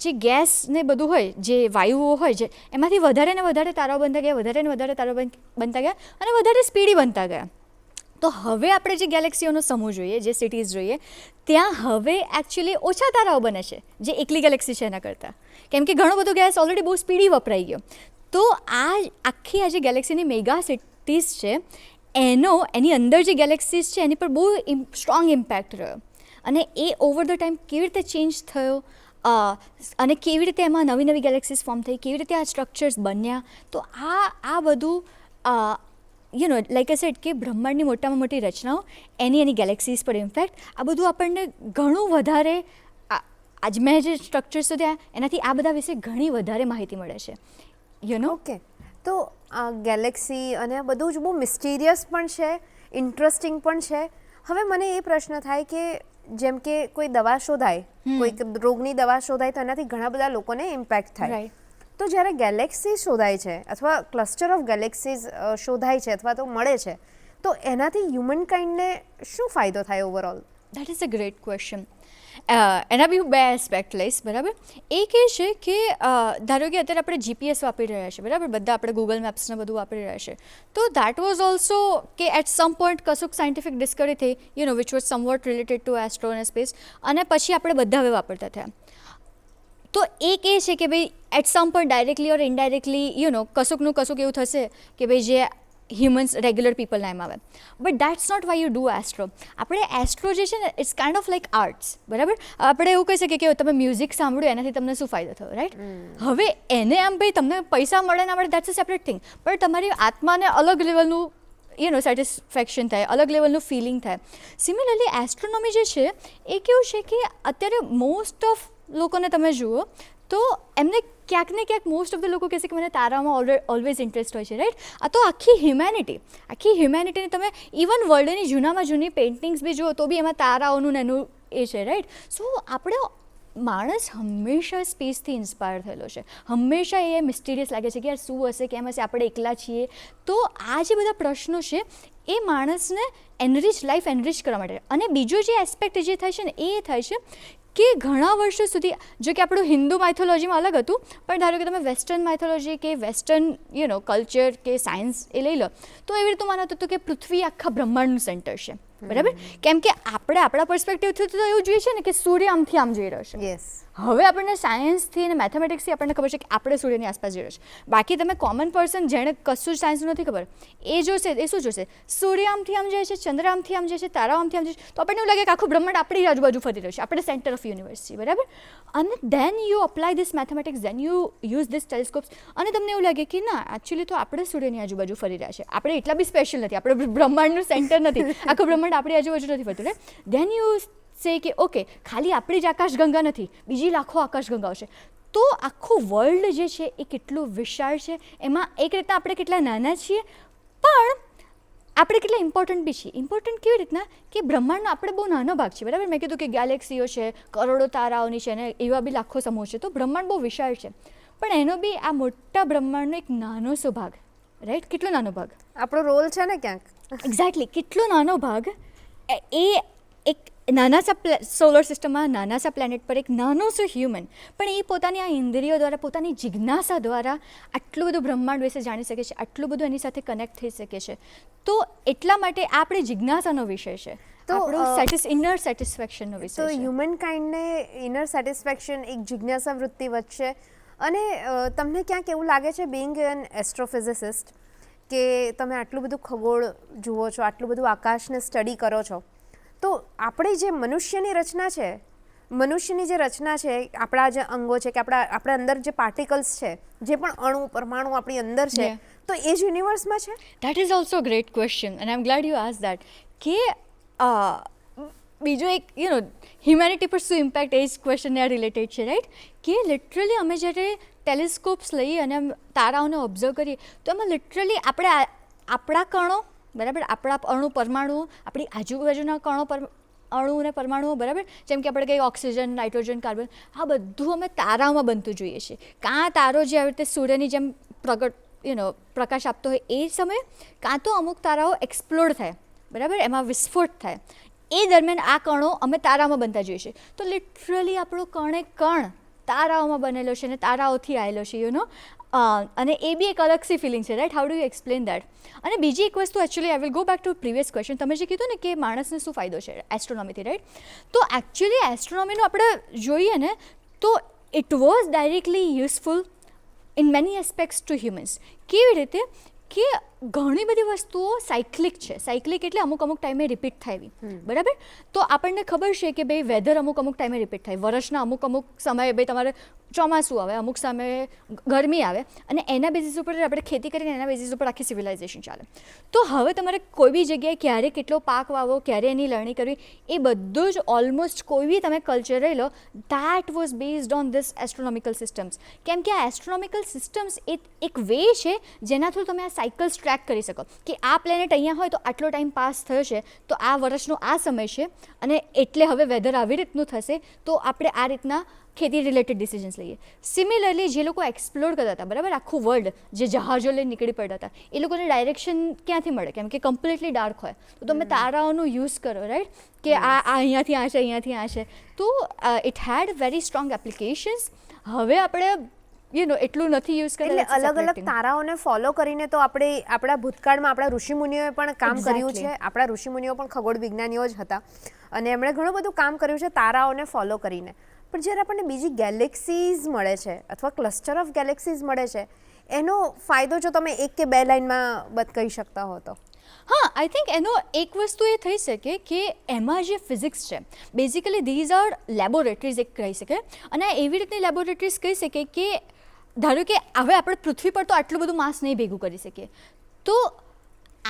જે ગેસ ને બધું હોય, જે વાયુઓ હોય છે, એમાંથી વધારે ને વધારે તારાઓ બનતા ગયા, વધારે ને વધારે તારાઓ બનતા ગયા, અને વધારે સ્પીડી બનતા ગયા. તો હવે આપણે જે ગેલેક્સીઓનો સમૂહ જોઈએ, જે સિટીઝ જોઈએ, ત્યાં હવે એકચ્યુઅલી ઓછા તારાઓ બને છે જે એકલી ગેલેક્સી છે એના કરતાં, કેમ કે ઘણો બધો ગેસ ઓલરેડી બહુ સ્પીડી વપરાઈ ગયો. તો આ આખી આ જે ગેલેક્સીની મેગા સિટીઝ છે એની અંદર જે ગેલેક્સીઝ છે એની પર બહુ સ્ટ્રોંગ ઇમ્પેક્ટ રહ્યો, અને એ ઓવર ધ ટાઈમ કેવી રીતે ચેન્જ થયો, અને કેવી રીતે એમાં નવી નવી ગેલેક્સીઝ ફોર્મ થઈ, કેવી રીતે આ સ્ટ્રક્ચર્સ બન્યા. તો આ બધું લાઈક આઈ સેડ કે બ્રહ્માંડની મોટામાં મોટી રચનાઓ, એની ગેલેક્સીઝ પર ઇમ્પેક્ટ, આ બધું આપણને ઘણું વધારે, આજ મેં જે સ્ટ્રક્ચર્સ શોધ્યા એનાથી આ બધા વિશે ઘણી વધારે માહિતી મળે છે, ઓકે. તો આ ગેલેક્સી અને આ બધું જ બહુ મિસ્ટીરિયસ પણ છે, ઇન્ટરેસ્ટિંગ પણ છે. હવે મને એ પ્રશ્ન થાય કે જેમ કે કોઈ દવા શોધાય, કોઈ રોગની દવા શોધાય, તો એનાથી ઘણા બધા લોકોને ઇમ્પેક્ટ થાય. રાઈટ. તો જ્યારે ગેલેક્સી શોધાય છે અથવા ક્લસ્ટર ઓફ ગેલેક્સીઝ શોધાય છે અથવા તો મળે છે, તો એનાથી હ્યુમન કાઇન્ડને શું ફાયદો થાય overall? That is a great question. એના બી હું બે એસ્પેક્ટ લઈશ, બરાબર. એક એ છે કે ધારો કે અત્યારે આપણે જીપીએસ વાપરી રહ્યા છીએ, બરાબર, બધા આપણે ગૂગલ મેપ્સને બધું વાપરી રહ્યા છે, તો દેટ વોઝ ઓલ્સો કે એટ સમ પોઈન્ટ કશુંક સાયન્ટિફિક ડિસ્કવરી થઈ, which was somewhat related to astro અને સ્પેસ, અને પછી આપણે બધા હવે વાપરતા થયા. તો એક એ છે કે ભાઈ at some point directly or indirectly કશુંકનું કશુંક એવું થશે કે ભાઈ જે હ્યુમન્સ રેગ્યુલર પીપલના એમ આવે. But that's not why you do astro. આપણે એસ્ટ્રો જે છે ને, it's kind of like arts, બરાબર. આપણે એવું કહી શકીએ કે તમે મ્યુઝિક સાંભળ્યું એનાથી તમને શું ફાયદો થયો, રાઈટ. હવે એને આમ ભાઈ તમને પૈસા મળે ના મળે, દેટ્સ અ સેપરેટ થિંગ, પણ તમારી આત્માને અલગ લેવલનું સેટિસ્ફેક્શન થાય, અલગ લેવલનું ફિલિંગ થાય. સિમિલરલી એસ્ટ્રોનોમી જે છે એ કેવું છે કે અત્યારે મોસ્ટ ઓફ લોકોને તમે જુઓ તો એમને ક્યાંક ને ક્યાંક મોસ્ટ ઓફ ધ લોકો કહેશે કે મને તારામાં ઓલવેઝ ઇન્ટરેસ્ટ હોય છે, રાઈટ. આ તો આખી હ્યુમેનિટીની તમે ઇવન વર્લ્ડની જૂનામાં જૂની પેઇન્ટિંગ્સ બી જુઓ તો બી એમાં તારાઓનું એનું એ છે, રાઈટ. સો આપણે માણસ હંમેશા સ્પેસથી ઇન્સ્પાયર થયેલો છે, હંમેશા એ મિસ્ટીરિયસ લાગે છે કે યાર શું હશે, કેમ હશે, આપણે એકલા છીએ. તો આ જે બધા પ્રશ્નો છે એ માણસને લાઈફ એનરિચ કરવા માટે. અને બીજો જે એસ્પેક્ટ જે થાય છે ને એ થાય છે કે ઘણા વર્ષો સુધી, જો કે આપણું હિન્દુ માઇથોલોજીમાં અલગ હતું, પણ ધારો કે તમે વેસ્ટર્ન માઇથોલોજી કે વેસ્ટર્ન કલ્ચર કે સાયન્સ એ લઈ લો, તો એવી રીતે માનતું હતું કે પૃથ્વી આખા બ્રહ્માંડનું સેન્ટર છે, બરાબર. કેમ કે આપણે આપણા પર્સપેક્ટિવથી તો એવું જોઈએ છે ને કે સૂર્ય આમથી આમ જઈ રહ્યો છે. હવે આપણને સાયન્સથી અને મેથેમેટિક્સથી આપણને ખબર છે કે આપણે સૂર્યની આસપાસ જઈ રહ્યો છે. બાકી તમે કોમન પર્સન જેણે કશું જ સાયન્સનું નથી ખબર, એ જોશે, એ શું જોશે, સૂર્ય આમથી આમ જાય છે, ચંદ્ર આમથી આમ જાય છે, તારાઓ આમથી આમ જાય છે, તો આપણને એવું લાગે કે આખું બ્રહ્માંડ આપણી આજુબાજુ ફરી રહ્યું છે, આપણે સેન્ટર ઓફ યુનિવર્સ છીએ, બરાબર. અને then you apply this mathematics, then you use this telescopes, અને તમને એવું લાગે કે ના, એકચ્યુઅલી તો આપણે સૂર્યની આજુબાજુ ફરી રહ્યા છે, આપણે એટલા બી સ્પેશિયલ નથી, આપણે બ્રહ્માંડનું સેન્ટર નથી, આખું બ્રહ્માંડ આપણી આજુબાજુ નથી ફરતું, રાઈટ. દેન યુ સે કે ઓકે, ખાલી આપણી જ આકાશગંગા નથી, બીજી લાખો આકાશગંગાઓ છે. તો આખું વર્લ્ડ જે છે એ કેટલું વિશાળ છે, એમાં એક રીતના આપણે કેટલા નાના છીએ, પણ આપણે કેટલા ઇમ્પોર્ટન્ટ બી છીએ. ઇમ્પોર્ટન્ટ કેવી રીતના કે બ્રહ્માંડનો આપણે બહુ નાનો ભાગ છે, બરાબર. મેં કીધું કે ગેલેક્સીઓ છે, કરોડો તારાઓની છે, અને એવા બી લાખો સમૂહ છે. તો બ્રહ્માંડ બહુ વિશાળ છે, પણ એનો બી આ મોટા બ્રહ્માંડનો એક નાનો સો ભાગ, રાઈટ. કેટલો નાનો ભાગ, આપણો રોલ છે ને ક્યાંક. એક્ઝેક્ટલી કેટલો નાનો ભાગ એ એક નાના સા સોલર સિસ્ટમમાં નાના સા પ્લેનેટ પર એક નાનો સો હ્યુમન, પણ એ પોતાની આ ઇન્દ્રિયો દ્વારા, પોતાની જિજ્ઞાસા દ્વારા આટલું બધું બ્રહ્માંડ વિશે જાણી શકે છે, આટલું બધું એની સાથે કનેક્ટ થઈ શકે છે. તો એટલા માટે આ આપણી જિજ્ઞાસાનો વિષય છે, તો, આપણું ઇનર સેટિસ્ફેક્શનનો વિષય તો છે. હ્યુમન કાઇન્ડને ઇનર સેટિસ્ફેક્શન, એક જિજ્ઞાસા વૃત્તિ વધશે. અને તમને ક્યાંક એવું લાગે છે, બિંગ એન એસ્ટ્રોફિઝિસિસ્ટ, કે તમે આટલું બધું ખગોળ જુઓ છો, આટલું બધું આકાશને સ્ટડી કરો છો, તો આપણી જે મનુષ્યની રચના છે, મનુષ્યની જે રચના છે, આપણા જે અંગો છે, કે આપણા અંદર જે પાર્ટિકલ્સ છે, જે પણ અણુ પરમાણુ આપણી અંદર છે, Yeah. તો એ જ યુનિવર્સમાં છે. That is also a great question and I am glad you ask that. કે બીજો એક હ્યુમેનિટી પર શું ઇમ્પેક્ટ એ જ ક્વેશ્ચનને રિલેટેડ છે, રાઈટ. કે લિટરલી અમે જ્યારે ટેલિસ્કોપ્સ લઈએ અને તારાઓને ઓબ્ઝર્વ કરીએ, તો એમાં લિટરલી આપણે આપણા કણો, બરાબર, આપણા અણુ પરમાણુઓ, આપણી આજુબાજુના કણો અણુ અને પરમાણુઓ, બરાબર, જેમ કે આપણે કંઈ ઓક્સિજન, નાઇટ્રોજન, કાર્બન, આ બધું અમે તારાઓમાં બનતું જોઈએ છીએ. કાં તારો જે આવી રીતે સૂર્યની જેમ પ્રકાશ આપતો હોય એ સમયે, કાં તો અમુક તારાઓ એક્સપ્લોડ થાય, બરાબર, એમાં વિસ્ફોટ થાય, એ દરમિયાન આ કણો અમે તારામાં બનતા જોઈએ છીએ. તો લિટરલી આપણો કણે કણ તારાઓમાં બનેલો છે અને તારાઓથી આવેલો છે, અને એ બી એક અલગસી ફિલિંગ છે, right. How do you explain that? અને બીજી એક વસ્તુ, actually I will go back to previous question. તમે જે કીધું ને કે માણસને શું ફાયદો છે એસ્ટ્રોનોમીથી, રાઈટ. તો એકચ્યુઅલી એસ્ટ્રોનોમીનું આપણે જોઈએ ને, તો it was directly useful in many aspects to humans. કેવી રીતે કે ઘણી બધી વસ્તુઓ સાયક્લિક છે. સાયક્લિક એટલે અમુક ટાઈમે રિપીટ થાય એવી, બરાબર. તો આપણને ખબર છે કે ભાઈ વેધર અમુક ટાઈમે રિપીટ થાય, વર્ષના અમુક સમયે ભાઈ તમારે ચોમાસું આવે, અમુક સમયે ગરમી આવે, અને એના બેઝિસ ઉપર આપણે ખેતી કરીને એના બેઝિસ ઉપર આખી સિવિલાઇઝેશન ચાલે. તો હવે તમારે કોઈ બી જગ્યાએ ક્યારે કેટલો પાક વાવો, ક્યારે એની લણણી કરવી, એ બધું જ ઓલમોસ્ટ કોઈ બી તમે કલ્ચર રહી લો, that was based on this astronomical systems. કેમ કે આ એસ્ટ્રોનોમિકલ સિસ્ટમ્સ એક વે છે જેના થ્રુ તમે આ સાયકલ્સ ટ્રેક કરી શકો કે આ પ્લેનેટ અહીંયા હોય તો આટલો ટાઈમ પાસ થયો છે, તો આ વર્ષનો આ સમય છે, અને એટલે હવે વેધર આવી રીતનું થશે, તો આપણે આ રીતના ખેતી રિલેટેડ ડિસિઝન્સ લઈએ. સિમિલરલી જે લોકો એક્સપ્લોર કરતા હતા, બરાબર, આખું વર્લ્ડ જે જહાજો લઈને નીકળી પડતા હતા, એ લોકોને ડાયરેક્શન ક્યાંથી મળે? કેમ કે કમ્પ્લીટલી ડાર્ક હોય, તો તમે તારાઓનો યુઝ કરો, રાઈટ, કે આ અહીંયાથી આ છે, અહીંયાથી આ છે. તો it head very strong applications. હવે આપણે એટલું નથી યુઝ કરતા. એટલે અલગ અલગ તારાઓને ફોલો કરીને તો આપણે આપણા ભૂતકાળમાં આપણા ઋષિમુનિઓએ પણ કામ કર્યું છે. આપણા ઋષિમુનિઓ પણ ખગોળ વિજ્ઞાનીઓ જ હતા, અને એમણે ઘણું બધું કામ કર્યું છે તારાઓને ફોલો કરીને. પણ જ્યારે આપણને બીજી ગેલેક્સીઝ મળે છે, અથવા ક્લસ્ટર ઓફ ગેલેક્સીઝ મળે છે, એનો ફાયદો જો તમે એક કે બે લાઇનમાં કહી શકતા હો તો? હા, આઈ થિંક એનો એક વસ્તુ એ થઈ શકે કે એમાં જે ફિઝિક્સ છે, બેઝિકલી ધીઝ આર લેબોરેટરીઝ એક કહી શકે, અને એવી રીતની લેબોરેટરીઝ કહી શકે કે ધારો કે હવે આપણે પૃથ્વી પર તો આટલું બધું માસ નહીં ભેગું કરી શકીએ, તો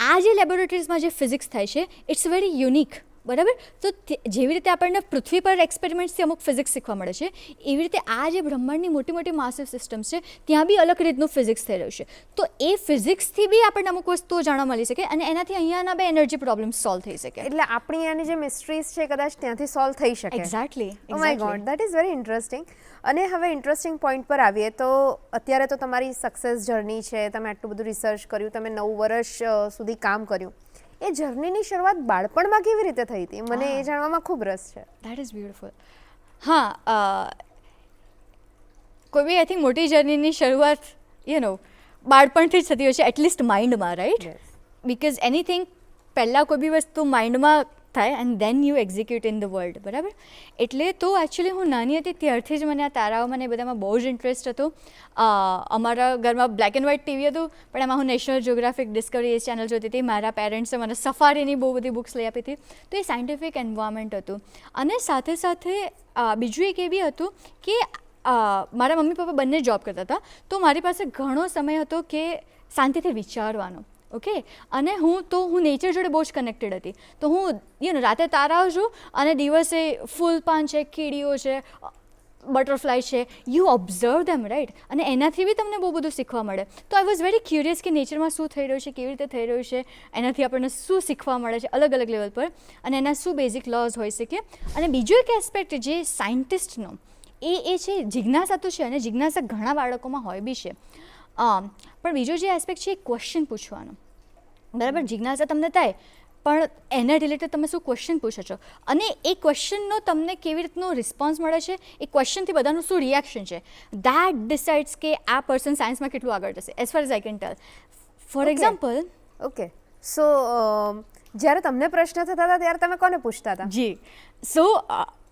આ જે લેબોરેટરીઝમાં જે ફિઝિક્સ થાય છે, ઇટ્સ વેરી યુનિક, બરાબર. તો જેવી રીતે આપણને પૃથ્વી પર એક્સપેરિમેન્ટ્સથી અમુક ફિઝિક્સ શીખવા મળે છે, એવી રીતે આ જે બ્રહ્માંડની મોટી મોટી માસિવ સિસ્ટમ્સ છે, ત્યાં બી અલગ રીતનું ફિઝિક્સ થઈ રહ્યું છે. તો એ ફિઝિક્સથી બી આપણને અમુક વસ્તુઓ જાણવા મળી શકે, અને એનાથી અહીંયાના બે એનર્જી પ્રોબ્લેમ્સ સોલ્વ થઈ શકે. એટલે આપણી આની જે મિસ્ટ્રીઝ છે કદાચ ત્યાંથી સોલ્વ થઈ શકે. Exactly. Oh my God, that is very interesting. અને હવે ઇન્ટરેસ્ટિંગ પોઈન્ટ પર આવીએ તો અત્યારે તો તમારી સક્સેસ જર્ની છે, તમે આટલું બધું રિસર્ચ કર્યું, તમે 9 વર્ષ સુધી કામ કર્યું. એ જર્નીની શરૂઆત બાળપણમાં કેવી રીતે થઈ હતી? મને એ જાણવામાં ખૂબ રસ છે. That is beautiful. હા, કોઈ બી આઈ થિંક મોટી જર્નીની શરૂઆત બાળપણથી જ થતી હોય છે, એટલીસ્ટ માઇન્ડમાં, રાઈટ. બિકોઝ એનીથિંગ પહેલાં કોઈ બી વસ્તુ માઇન્ડમાં થાય and then you execute in the world, બરાબર. એટલે તો એકચ્યુઅલી હું નાની હતી ત્યારથી જ મને આ તારાઓમાં ને બધામાં બહુ જ ઇન્ટરેસ્ટ હતો. અમારા ઘરમાં બ્લેક એન્ડ વ્હાઇટ ટીવી હતું, પણ એમાં હું નેશનલ જ્યોગ્રાફિક, ડિસ્કવરી એ ચેનલ જોતી હતી. મારા પેરેન્ટ્સે મને સફારીની બહુ બધી બુક્સ લઈ આપી હતી. તો એ સાયન્ટિફિક એન્વાયરમેન્ટ હતું. અને સાથે સાથે બીજું એક એ બી હતું કે મારા મમ્મી પપ્પા બંને જોબ કરતા હતા, તો મારી પાસે ઘણો સમય હતો કે શાંતિથી વિચારવાનો. ઓકે, અને હું નેચર જોડે બહુ જ કનેક્ટેડ હતી. તો હું રાતે તારાઓ છું, અને દિવસે ફૂલ પાન છે, કીડીઓ છે, બટરફ્લાય છે, યુ ઓબ્ઝર્વ ધેમ, રાઈટ? અને એનાથી બી તમને બહુ બધું શીખવા મળે. તો આઈ વોઝ વેરી ક્યુરિયસ કે નેચરમાં શું થઈ રહ્યું છે, કેવી રીતે થઈ રહ્યું છે, એનાથી આપણને શું શીખવા મળે છે અલગ અલગ લેવલ પર, અને એના શું બેઝિક લોઝ હોઈ શકે. અને બીજો એક એસ્પેક્ટ જે સાયન્ટિસ્ટનો એ છે જિજ્ઞાસા તો છે, અને જિજ્ઞાસા ઘણા બાળકોમાં હોય બી છે. પણ બીજો જે એસ્પેક્ટ છે એ ક્વેશ્ચન પૂછવાનો, બરાબર? જિજ્ઞાસા તમને થાય, પણ એના રિલેટેડ તમે શું ક્વેશ્ચન પૂછો છો, અને એ ક્વેશ્ચનનો તમને કેવી રીતનો રિસ્પોન્સ મળે છે, એ ક્વેશ્ચનથી બધાનું શું રિએક્શન છે, દેટ ડિસાઇડ્સ કે આ પર્સન સાયન્સમાં કેટલું આગળ જશે, as far as I can tell. For example, okay, so જ્યારે તમને પ્રશ્ન થતા હતા ત્યારે તમે કોને પૂછતા હતા? જી, સો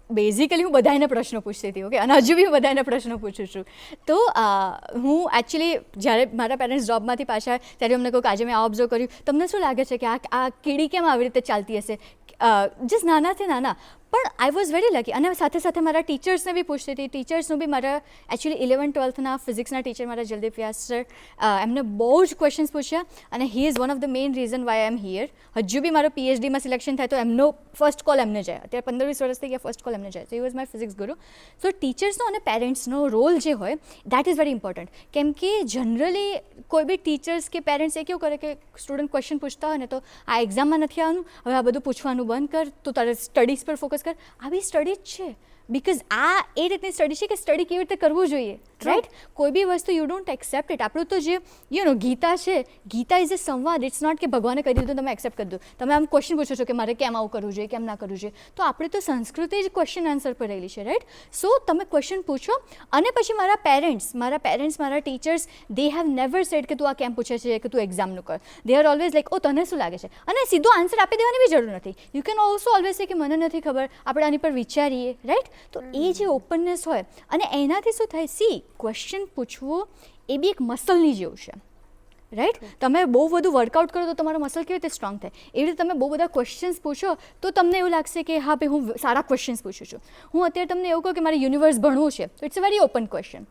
બેઝિકલી હું બધાને પ્રશ્નો પૂછતી હતી, ઓકે, અને હજુ બી બધાને પ્રશ્નો પૂછું છું. તો હું એકચ્યુઅલી જ્યારે મારા પેરેન્ટ્સ જોબમાંથી પાછા આવ્યા ત્યારે અમને કહું કે આજે મેં આ ઓબ્ઝર્વ કર્યું, તમને શું લાગે છે કે આ કીડી કેમ આવી રીતે ચાલતી હશે? જસ્ટ નાનાથી નાના. પણ આઈ વોઝ વેરી લકી, અને સાથે સાથે મારા ટીચર્સને બી પૂછતી હતી. ટીચર્સનું બી મારા એકચ્યુઅલી 11-12ના ફિઝિક્સના ટીચર મારા જલદીપ વ્યાસ સર, એમને બહુ જ ક્વેશ્ચન્સ પૂછ્યા, અને he is one of the main reason Y I am here. હજુ બી મારો પીએચડીમાં સિલેક્શન થાય તો એમનો ફર્સ્ટ કોલ એમને જાય. અત્યારે 15-20 વર્ષ થઈ ગયા, ફર્સ્ટ કોલ એમને જાય. સો હી વોઝ માય ફિઝિક્સ ગુરુ. સો ટીચર્સનો અને પેરેન્ટ્સનો રોલ જે હોય દેટ ઇઝ વેરી ઇમ્પોર્ટન્ટ. કેમ કે જનરલી કોઈ બી ટીચર્સ કે પેરેન્ટ્સ એ કેવું કરે કે સ્ટુડન્ટ ક્વેશ્ચન પૂછતા હોય ને તો આ એક્ઝામમાં નથી આવવાનું, હવે આ બધું પૂછવાનું બંધ કર, તું તારે સ્ટડીઝ પર ફોકસ કર. આવી સ્ટડી જ છે, બિકોઝ આ એ રીતની સ્ટડી છે કે સ્ટડી કેવી રીતે કરવું જોઈએ, રાઈટ? કોઈ બી વસ્તુ યુ ડોન્ટ એક્સેપ્ટ ઇટ. આપણું તો જે ગીતા છે, ગીતા ઇઝ અ સંવાદ. ઇટ્સ નોટ કે ભગવાને કહી દીધું તમે એક્સેપ્ટ કરી દો. તમે આમ ક્વેશ્ચન પૂછો છો કે મારે કેમ આવું કરવું જોઈએ, કેમ ના કરવું જોઈએ. તો આપણે તો સંસ્કૃતિ જ ક્વેશ્ચન આન્સર પર રહેલી છે, રાઈટ? સો તમે ક્વેશ્ચન પૂછો, અને પછી મારા પેરેન્ટ્સ, મારા teachers, they have never said કે તું આ કેમ પૂછે છે, કે તું એક્ઝામનું કર. દે આર ઓલવેઝ લાઈક, ઓ તને શું લાગે છે, અને સીધો આન્સર આપી દેવાની બી જરૂર નથી. You can also always say કે મને નથી ખબર, આપણે આની પર વિચારીએ, રાઈટ? તો એ જે ઓપનનેસ હોય, અને એનાથી શું થાય, સી ક્વેશ્ચન પૂછવું એ બી એક મસલની જેવું છે, રાઈટ? તમે બહુ બધું વર્કઆઉટ કરો તો તમારો મસલ કેવી રીતે સ્ટ્રોંગ થાય, એવી રીતે તમે બહુ બધા ક્વેશ્ચન્સ પૂછો તો તમને એવું લાગશે કે હા ભાઈ હું સારા ક્વેશ્ચન્સ પૂછું છું. હું અત્યારે તમને એવું કહું કે મારે યુનિવર્સ ભણવું છે તો it's a very open question,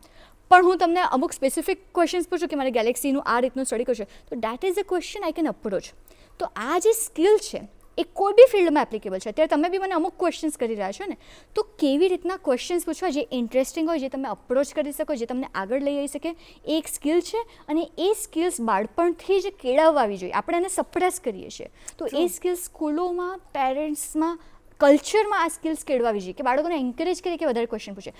પણ હું તમને અમુક સ્પેસિફિક ક્વેશ્ચન્સ પૂછું કે મારે ગેલેક્સીનું આ રીતનું સ્ટડી કરવું છે, તો that is a question I can approach. તો આ જે સ્કિલ છે એ કોઈ બી ફિલ્ડમાં એપ્લિકેબલ છે. અત્યારે તમે બી મને અમુક ક્વેશ્ચન્સ કરી રહ્યા છો ને, તો કેવી રીતના ક્વેશ્ચન્સ પૂછવા જે ઇન્ટરેસ્ટિંગ હોય, જે તમે અપ્રોચ કરી શકો, જે તમને આગળ લઈ આવી શકે, એ એક સ્કિલ છે. અને એ સ્કિલ્સ બાળપણથી જ કેળવવા આવી જોઈએ. આપણે એને સપ્રેસ કરીએ છીએ, તો એ સ્કિલ્સ સ્કૂલોમાં, પેરેન્ટ્સમાં, કલ્ચરમાં આ સ્કિલ્સ કેળવાવી જોઈએ, કે બાળકોને એન્કરેજ કરીએ કે વધારે ક્વેશ્ચન પૂછે.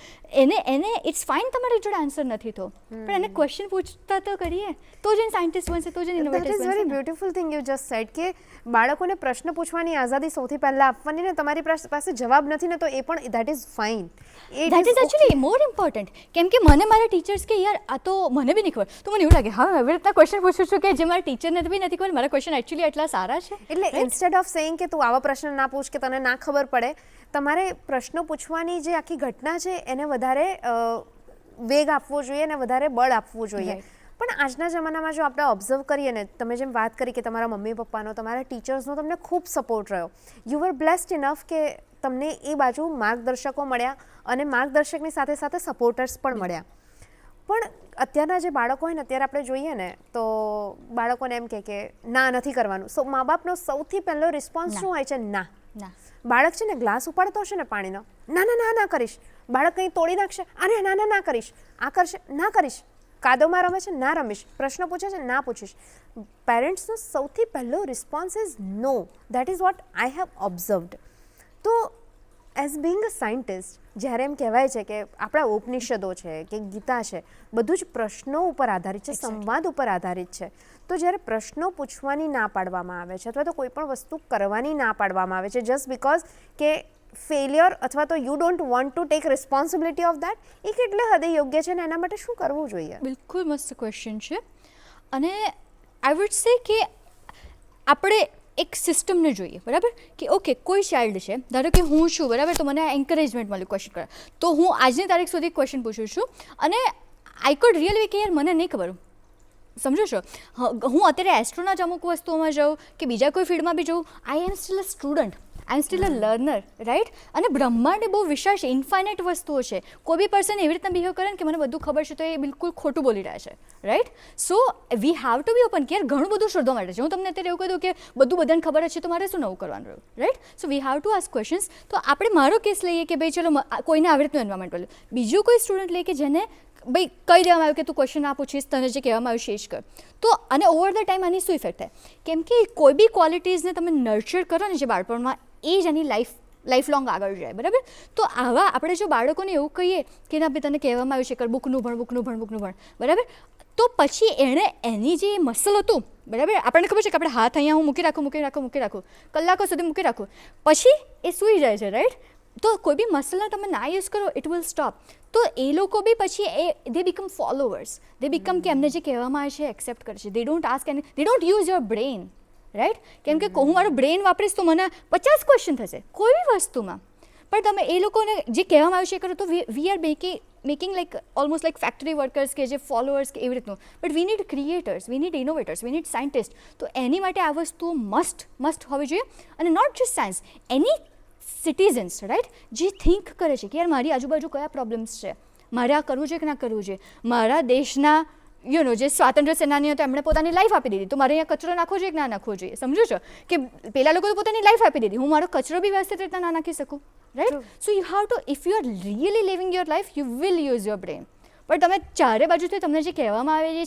એને ઇટ્સ ફાઇન તમારી જોડે આન્સર નથી તો, પણ એને ક્વેશ્ચન પૂછતા તો કરીએ, તો જ સાયન્ટિસ્ટ બનશે, તો જ ઇનોવેટર બનશે. That is very beautiful thing you just said, કે બાળકોને પ્રશ્ન પૂછવાની આઝાદી સૌથી પહેલાં આપવાની, ને તમારી પાસે જવાબ નથી ને તો એ પણ that is fine. That is actually more important. કેમ કે મને મારા ટીચર્સ કે યાર આ તો મને બી નહીં ખબર, તો મને એવું લાગે હા એવી રીતના ક્વેશ્ચન પૂછું છું કે જે મારા ટીચરને બી નથી ખબર, મારા ક્વેશ્ચન એકચ્યુઅલી એટલા સારા છે. એટલે ઇન્સ્ટેડ ઓફ સેઇંગ કે તું આવા પ્રશ્ન ના પૂછ કે તને ના ખબર પડે, તમારે પ્રશ્નો પૂછવાની જે આખી ઘટના છે એને વધારે વેગ આપવો જોઈએ અને વધારે બળ આપવું જોઈએ. પણ આજના જમાનામાં જો આપણે ઓબ્ઝર્વ કરીએ ને, તમે જેમ વાત કરી કે તમારા મમ્મી પપ્પાનો, તમારા ટીચર્સનો તમને ખૂબ સપોર્ટ રહ્યો, યુ વર બ્લેસ્ડ ઇનફ કે તમને એ બાજુ માર્ગદર્શકો મળ્યા, અને માર્ગદર્શકની સાથે સાથે સપોર્ટર્સ પણ મળ્યા. પણ અત્યારના જે બાળકો હોય ને, અત્યારે આપણે જોઈએ ને તો બાળકોને એમ કે ના નથી કરવાનું. સો મા બાપનો સૌથી પહેલો રિસ્પોન્સ શું હોય છે? ના. બાળક છે ને ગ્લાસ ઉપાડતો હશે ને પાણીનો, ના ના ના ના કરીશ. બાળક કંઈ તોડી નાખશે, અરે ના ના ના કરીશ. આ કરશે, ના કરીશ. કાદવમાં રમે છે, ના રમીશ. પ્રશ્ન પૂછે છે, ના પૂછીશ. પેરેન્ટ્સનો સૌથી પહેલો response is no. That is what I have observed. તો એઝ બિંગ અ સાયન્ટિસ્ટ, જ્યારે એમ કહેવાય છે કે આપણા ઉપનિષદો છે કે ગીતા છે, બધું જ પ્રશ્નો ઉપર આધારિત છે, સંવાદ ઉપર આધારિત છે. તો જ્યારે પ્રશ્નો પૂછવાની ના પાડવામાં આવે છે, અથવા તો કોઈ પણ વસ્તુ કરવાની ના પાડવામાં આવે છે જસ્ટ બિકોઝ કે ફેલિયર અથવા તો you don't want to take responsibility of that, એ કેટલે હદે યોગ્ય છે ને એના માટે શું કરવું જોઈએ? બિલકુલ મસ્ત ક્વેશ્ચન છે. અને આઈ વુડ સે કે આપણે એક સિસ્ટમને જોઈએ, બરાબર? કે ઓકે કોઈ ચાઇલ્ડ છે, ધારો કે હું છું, બરાબર? તો મને એન્કરેજમેન્ટ મળ્યું ક્વેશ્ચન કરવા, તો હું આજની તારીખ સુધી ક્વેશ્ચન પૂછું છું, અને આઈ કુડ રિયલી કે યાર મને નહીં ખબર, સમજો છો? હું અત્યારે એસ્ટ્રોના જ અમુક વસ્તુઓમાં જાઉં કે બીજા કોઈ ફિલ્ડમાં બી જાઉં, I am still a student. I am still a learner, right? અને બ્રહ્માંડ એ બહુ વિશાળ છે, ઇન્ફાઇનાઇટ વસ્તુઓ છે. કોઈ બી પર્સન એવી રીતના બિહેવ કરે ને કે મને બધું ખબર છે, તો એ બિલકુલ ખોટું બોલી રહ્યા છે, right? So we have to be open કે યાર ઘણું બધું શોધવા માટે છે. હું તમને અત્યારે એવું કહી દઉં કે બધું બધાને ખબર જ છે, તો મારે શું નવું કરવાનું રહ્યું, right? So we have to ask questions. તો આપણે મારો કેસ લઈએ કે ભાઈ ચલો કોઈને આવી રીતનું એન્વાયરમેન્ટ મળ્યું, બીજું કોઈ સ્ટુડન્ટ લઈએ કે જેને ભાઈ કહી દેવામાં આવ્યું કે તું ક્વેશ્ચન ના પૂછીશ, તને જે કહેવામાં આવ્યું છે એ જ કર. તો અને ઓવર ધ ટાઈમ આની શું ઇફેક્ટ થાય? કેમ કે કોઈ બી ક્વોલિટીઝને તમે નર્ચર કરો ને જે બાળપણમાં, એ જ એની લાઈફ લોંગ આગળ જાય, બરાબર? તો આવા આપણે જો બાળકોને એવું કહીએ કે ના ભાઈ તને કહેવામાં આવ્યું છે કર બુકનું ભણ, બરાબર? તો પછી એણે એની જે મસલ હતું, બરાબર, આપણને ખબર છે કે આપણે હાથ અહીંયા હું મૂકી રાખું કલાકો સુધી મૂકી રાખું, પછી એ સૂઈ જાય છે, રાઈટ? તો કોઈ બી મસલને તમે ના યુઝ કરો, ઇટ વિલ સ્ટોપ. તો એ લોકો બી પછી દે બીકમ ફોલોવર્સ, દે બીકમ કે એમને જે કહેવામાં આવે છે એક્સેપ્ટ કરે છે. દે don't ask any, they don't use your brain, right? કેમ કે હું મારું બ્રેઇન વાપરીશ તો મને 50 ક્વેશ્ચન થશે કોઈ બી વસ્તુમાં. પણ તમે એ લોકોને જે કહેવામાં આવે છે કરો તો we are making like almost like factory workers કે જે ફોલોઅર્સ કે એવી રીતનું. But we need creators, we need innovators, we need scientist. તો એની માટે આ વસ્તુ મસ્ટ હોવી જોઈએ. અને નોટ જસ્ટ સાયન્સ, એની સિટીઝન્સ, રાઈટ, જે થિંક કરે છે કે યાર મારી આજુબાજુ કયા પ્રોબ્લેમ્સ છે, મારે આ કરવું જોઈએ કે ના કરવું જોઈએ. મારા દેશના જે સ્વાતંત્ર્ય સેનાનીઓ તો એમણે પોતાની લાઈફ આપી દીધી, તો મારે અહીંયા કચરો નાખવો જોઈએ કે ના નાખવો જોઈએ, સમજો છો? કે પેલા લોકો તો પોતાની લાઈફ આપી દીધી, હું મારો કચરો બી વ્યવસ્થિત રીતના ના નાખી શકું, right? So you have two, if you are really living your life, you will use your brain. પણ તમે ચારે બાજુથી તમને જે કહેવામાં આવે એ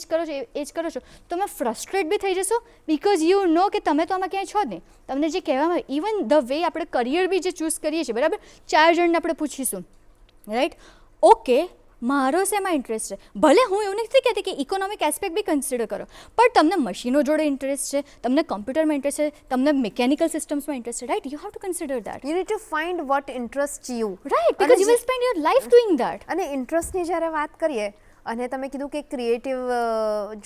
જ કરો છો, તમે ફ્રસ્ટ્રેટ બી થઈ જશો, બિકોઝ યુ નો કે તમે તો આમાં ક્યાંય છો જ નહીં. તમને જે કહેવામાં આવે, ઇવન ધ વે આપણે કરિયર બી જે ચૂઝ કરીએ છીએ, બરાબર, 4 જણને આપણે પૂછીશું, રાઈટ? ઓકે, મારો શેમાં ઇન્ટરેસ્ટ છે? ભલે હું એવું નથી કહેતી કે ઇકોનોમિક એસ્પેક્ટ બી કન્સિડર કરો, પણ તમને મશીનો જોડે ઇન્ટરેસ્ટ છે, તમને કમ્પ્યુટરમાં ઇન્ટરેસ્ટ છે, તમને મિકેનિકલ સિસ્ટમ્સમાં ઇન્ટરેસ્ટ છે, right? You have to consider that. You need to find what interest you, right? Because you will spend your life doing that. અને ઇન્ટરેસ્ટની જ્યારે વાત કરીએ, અને તમે કીધું કે ક્રિએટિવ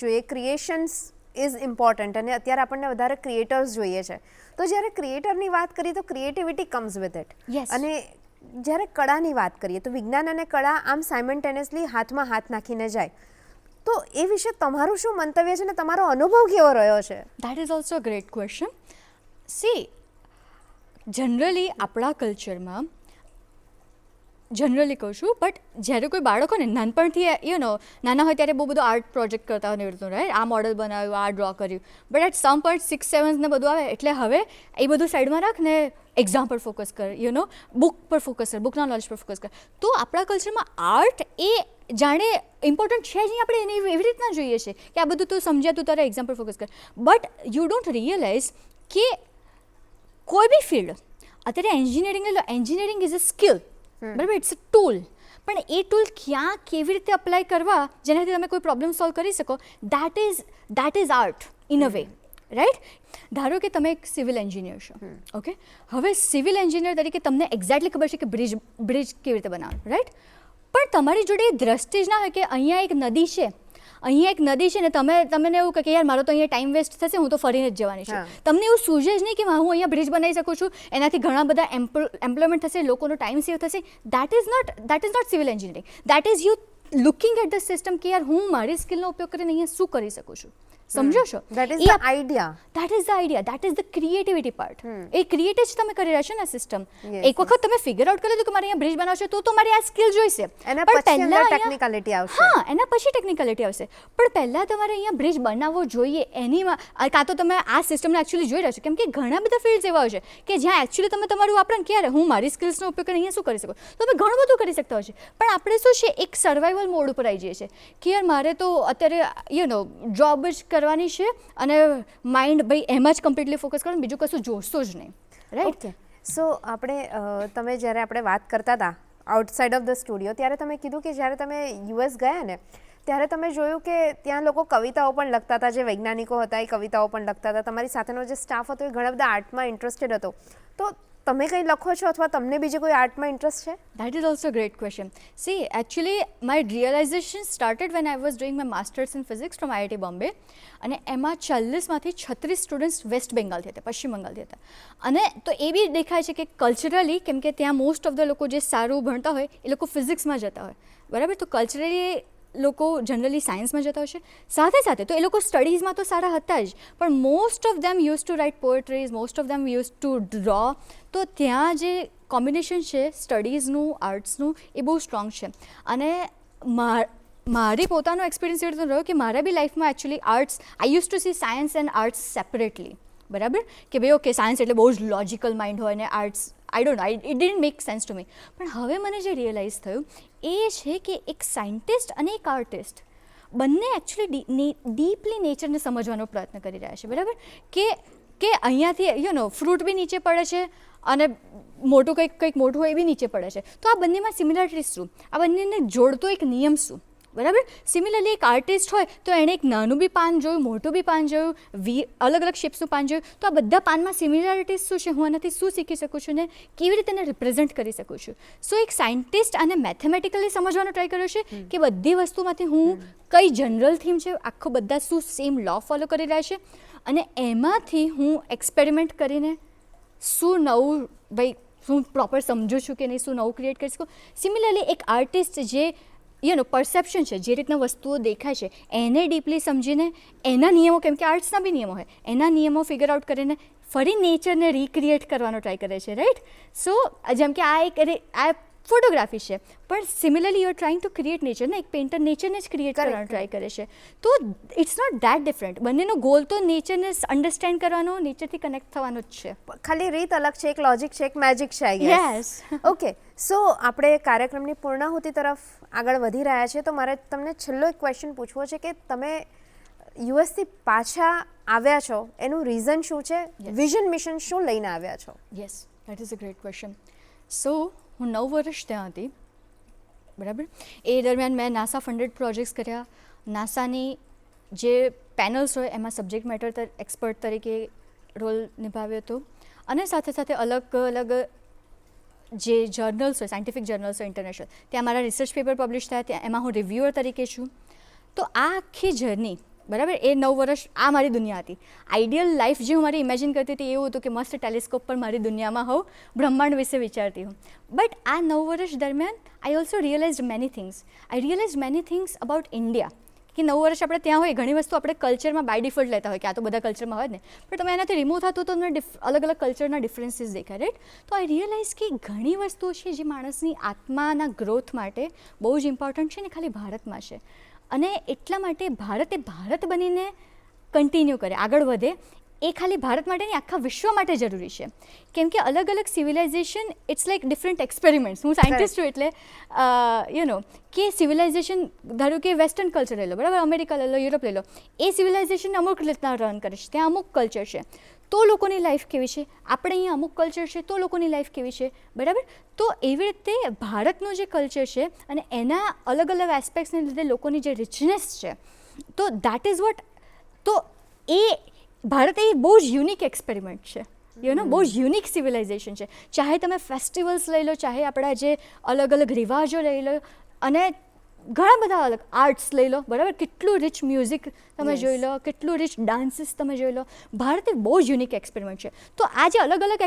જોઈએ, ક્રિએશન્સ ઇઝ ઇમ્પોર્ટન્ટ, અને અત્યારે આપણને વધારે ક્રિએટર્સ જોઈએ છે. તો જ્યારે ક્રિએટરની વાત કરીએ તો creativity comes with it. Yes. અને જ્યારે કળાની વાત કરીએ તો વિજ્ઞાન અને કળા આમ સાયમલ્ટેનિયસલી હાથમાં હાથ નાખીને જાય. તો એ વિશે તમારું શું મંતવ્ય છે ને તમારો અનુભવ કેવો રહ્યો છે? That is also a great question. C, generally આપણા કલ્ચરમાં, જનરલી કહું છું, બટ જ્યારે કોઈ બાળકો ને નાનપણથી નાના હોય ત્યારે બહુ બધું આર્ટ પ્રોજેક્ટ કરતા હોય ને એવું રાઈટ, આ મોડલ બનાવ્યું, આ ડ્રો કર્યું, બટ એટ સમ પોઈન્ટ 6, 7 ને બધું આવે એટલે હવે એ બધું સાઈડમાં રાખ ને એક્ઝામ પર ફોકસ કર, બુક પર ફોકસ કર, બુકના નોલેજ પર ફોકસ કર. તો આપણા કલ્ચરમાં આર્ટ એ જાણે ઇમ્પોર્ટન્ટ છે જ નહીં, આપણે એને એવી રીતના જોઈએ છે કે આ બધું તું સમજ્યા, તું તારા એક્ઝામ પર ફોકસ કર. બટ યુ ડોન્ટ રિયલાઇઝ કે કોઈ બી ફિલ્ડ, અત્યારે એન્જિનિયરિંગ ઇઝ અ સ્કિલ, બરાબર, ઇટ્સ અ ટૂલ. પણ એ ટૂલ ક્યાં કેવી રીતે અપ્લાય કરવા જેનાથી તમે કોઈ પ્રોબ્લેમ સોલ્વ કરી શકો, that is art in a way, right? ધારો કે તમે એક સિવિલ એન્જિનિયર છો, ઓકે? હવે સિવિલ એન્જિનિયર તરીકે તમને એક્ઝેક્ટલી ખબર છે કે બ્રિજ કેવી રીતે બનાવવાનું, રાઈટ? પણ તમારી જોડે એ દ્રષ્ટિ જ ના હોય કે અહીંયા એક નદી છે ને તમને એવું કે યાર મારો તો અહીંયા ટાઈમ વેસ્ટ થશે, હું તો ફરીને જ જવાની છું. તમને એવું સૂઝે જ નહીં કે હું અહીંયા બ્રિજ બનાવી શકું છું, એનાથી ઘણા બધા એમ્પ્લોયમેન્ટ થશે, લોકોનો ટાઈમ સેવ થશે. That is not civil engineering. That is you looking at the system કે યાર હું મારી સ્કિલનો ઉપયોગ કરીને અહીંયા શું કરી શકું છું, સમજો છો? That is the idea. That is the idea. That is the creativity part. A create જ તમે કરી રહ્યા છો ને સિસ્ટમ. Yes, એક વખત તમે ફિગર આઉટ કરી લીધું કે મારે અહીંયા બ્રિજ બનાવશે તો મારે આ સ્કિલ જોઈશે. એના પણ પછી પહેલા અંદર ટેકનિકાલિટી આવશે. હા, એના પછી ટેકનિકાલિટી આવશે. પણ પહેલાં તમારે અહીંયા બ્રિજ બનાવવો જોઈએ, એનીમાં કાં તો તમે આ સિસ્ટમને એકચ્યુઅલી જોઈ રહ્યા છો, કેમ કે ઘણા બધા ફિલ્ડ્સ એવા હોય છે કે જ્યાં એકચ્યુઅલી તમે તમારું વાપરો ને ક્યારે હું મારી સ્કિલ્સનો ઉપયોગ કરીને અહીંયા શું કરી શકું, તો તમે ઘણું બધું કરી શકતા હોય છે. પણ આપણે શું છે, એક સર્વાઈવલ મોડ ઉપર આવી જઈએ છીએ કે યાર મારે તો અત્યારે જોબ જ કરવાની છે અને માઇન્ડ ભાઈ એમાં જ કમ્પ્લીટલી ફોકસ કરો, બીજું કશું જોશો જ નહીં, રાઈટ? ઓકે, સો તમે જ્યારે આપણે વાત કરતા હતા આઉટસાઇડ ઓફ ધ સ્ટુડિયો, ત્યારે તમે કીધું કે જ્યારે તમે યુએસ ગયા ને ત્યારે તમે જોયું કે ત્યાં લોકો કવિતાઓ પણ લખતા હતા, જે વૈજ્ઞાનિકો હતા એ કવિતાઓ પણ લખતા હતા, તમારી સાથેનો જે સ્ટાફ હતો એ ઘણા બધા આર્ટમાં ઇન્ટરેસ્ટેડ હતો. તો તમે કંઈ લખો છો અથવા તમને બીજી કોઈ આર્ટમાં ઇન્ટરેસ્ટ છે? That is also a great question. See, actually, my realization started when I was doing my masters in physics from IIT Bombay. અને એમાં 40માંથી 36 સ્ટુડન્ટ્સ વેસ્ટ બેંગાલથી હતા, પશ્ચિમ બંગાળથી હતા. અને તો એ બી દેખાય છે કે કલ્ચરલી, કેમ કે ત્યાં મોસ્ટ ઓફ ધ લોકો જે સારું ભણતા હોય એ લોકો ફિઝિક્સમાં જતા હોય, બરાબર? તો કલ્ચરલી લોકો જનરલી સાયન્સમાં જતા હશે, સાથે સાથે તો એ લોકો સ્ટડીઝમાં તો સારા હતા જ, પણ most of them use to write poetries, most of them use to draw. તો ત્યાં જે કોમ્બિનેશન છે સ્ટડીઝનું, આર્ટ્સનું, એ બહુ સ્ટ્રોંગ છે. અને મારી પોતાનો એક્સપિરિયન્સ એ રીતે રહ્યો કે મારા બી લાઈફમાં actually arts, I use to C science and arts separately, બરાબર, કે ભાઈ ઓકે સાયન્સ એટલે બહુ જ લોજિકલ માઇન્ડ હોય ને arts I don't know, it didn't make sense to me. પણ હવે મને જે રિયલાઇઝ થયું એ છે કે એક સાયન્ટિસ્ટ અને એક આર્ટિસ્ટ બંને એકચ્યુઅલી ડીપલી નેચરને સમજવાનો પ્રયત્ન કરી રહ્યા છે, બરાબર, કે અહીંયાથી ફ્રૂટ બી નીચે પડે છે અને મોટું કંઈક મોટું હોય એ બી નીચે પડે છે. તો આ બંનેમાં સિમિલારિટીઝ શું, આ બંનેને જોડતો એક નિયમ શું, બરાબર. સિમિલરલી એક આર્ટિસ્ટ હોય તો એણે એક નાનું બી પાન જોયું, મોટું બી પાન જોયું, અલગ અલગ શેપ્સનું પાન જોયું, તો આ બધા પાનમાં સિમિલારિટીઝ શું છે, હું આનાથી શું શીખી શકું છું ને કેવી રીતે એને રિપ્રેઝેન્ટ કરી શકું છું. સો એક સાયન્ટિસ્ટ આને મેથેમેટિકલી સમજવાનો ટ્રાય કર્યો છે કે બધી વસ્તુમાંથી હું કઈ જનરલ થીમ છે, આખું બધા શું સેમ લો ફોલો કરી રહ્યા છે, અને એમાંથી હું એક્સપેરિમેન્ટ કરીને શું નવું, ભાઈ હું પ્રોપર સમજું છું કે નહીં, શું નવું ક્રિએટ કરી શકું. સિમિલરલી એક આર્ટિસ્ટ જે પરસેપ્શન છે, જે રીતના વસ્તુઓ દેખાય છે એને ડીપલી સમજીને એના નિયમો, કેમ કે આર્ટ્સના બી નિયમો હોય, એના નિયમો ફિગર આઉટ કરીને ફરી નેચરને રિક્રિએટ કરવાનો ટ્રાય કરે છે, રાઈટ. સો જેમ કે આ ફોટોગ્રાફી છે, પણ similarly you are trying to create nature ને, એક પેઇન્ટર નેચરને જ ક્રિએટ કરવાનો ટ્રાય કરે છે. તો ઇટ્સ નોટ દેટ ડિફરન્ટ, બંનેનો ગોલ તો નેચરને અન્ડરસ્ટેન્ડ કરવાનો, નેચરથી કનેક્ટ થવાનો જ છે. ખાલી રીત અલગ છે, એક લોજિક છે, એક મેજિક છે, આઈ ગેસ. ઓકે, સો આપણે કાર્યક્રમની પૂર્ણાહુતિ તરફ આગળ વધી રહ્યા છે, તો મારે તમને છેલ્લો એક ક્વેશ્ચન પૂછવો છે કે તમે યુએસથી પાછા આવ્યા છો એનું રીઝન શું છે, વિઝન મિશન શું લઈને આવ્યા છો? Yes, that is a great question. So હું 9 વર્ષ ત્યાં હતી, બરાબર. એ દરમિયાન મેં નાસા ફંડેડ પ્રોજેક્ટ્સ કર્યા. નાસાની જે પેનલ્સ હોય એમાં સબ્જેક્ટ મેટર એક્સપર્ટ તરીકે રોલ નિભાવ્યો હતો, અને સાથે સાથે અલગ અલગ જે જર્નલ્સ હોય, સાયન્ટિફિક જર્નલ્સ હોય ઇન્ટરનેશનલ, ત્યાં મારા રિસર્ચ પેપર પબ્લિશ થયા, ત્યાં એમાં હું રિવ્યુઅર તરીકે છું. તો આ આખી જર્ની, બરાબર, એ 9 વર્ષ આ મારી દુનિયા હતી. આઈડિયલ લાઈફ જે હું મારી ઇમેજિન કરતી હતી એવું હતું કે મસ્ત ટેલિસ્કોપ પર મારી દુનિયામાં હોઉં, બ્રહ્માંડ વિશે વિચારતી હું. બટ આ 9 વર્ષ દરમિયાન I also realized many things. I realize many things about India, કે 9 વર્ષ આપણે ત્યાં હોય, ઘણી વસ્તુ આપણે કલ્ચરમાં બાય ડિફોલ્ટ લેતા હોય કે આ તો બધા કલ્ચરમાં હોય ને, પણ તમે એનાથી રિમૂવ થતું તો તમને અલગ અલગ કલ્ચરના ડિફરન્સીસ દેખાય, રાઈટ. તો આઈ રિયલાઇઝ કે ઘણી વસ્તુઓ છે જે માણસની આત્માના ગ્રોથ માટે બહુ જ ઇમ્પોર્ટન્ટ છે ને ખાલી ભારતમાં છે, અને એટલા માટે ભારત બનીને કન્ટિન્યુ કરે, આગળ વધે, એ ખાલી ભારત માટે નહીં, આખા વિશ્વ માટે જરૂરી છે. કેમ કે અલગ અલગ civilization it's like different experiments. હું સાયન્ટિસ્ટ છું એટલે કે સિવિલાઇઝેશન, ધારો કે વેસ્ટર્ન કલ્ચર લઈ લો, બરાબર, અમેરિકા લઈ લો, યુરોપ લઈ લો, એ સિવિલાઇઝેશન અમુક રીતના રન કરે છે, ત્યાં અમુક કલ્ચર છે, તો લોકોની લાઈફ કેવી છે, આપણે અહીંયા અમુક કલ્ચર છે તો લોકોની લાઈફ કેવી છે, બરાબર. તો એવી રીતે ભારતનું જે કલ્ચર છે અને એના અલગ અલગ એસ્પેક્ટ્સને લીધે લોકોની જે રિચનેસ છે, તો દેટ ઇઝ વોટ. તો એ ભારત એ બહુ જ યુનિક એક્સપેરિમેન્ટ છે, બહુ જ યુનિક સિવિલાઇઝેશન છે. ચાહે તમે ફેસ્ટિવલ્સ લઈ લો, ચાહે આપણા જે અલગ અલગ રિવાજો લઈ લો, અને ઘણા બધા અલગ આર્ટ્સ લઈ લો, બરાબર, કેટલું રિચ મ્યુઝિક તમે જોઈ લો, કેટલું રિચ ડાન્સીસ તમે જોઈ લો. ભારત એ બહુ જ યુનિક એક્સપેરિમેન્ટ છે. તો આ જે અલગ અલગ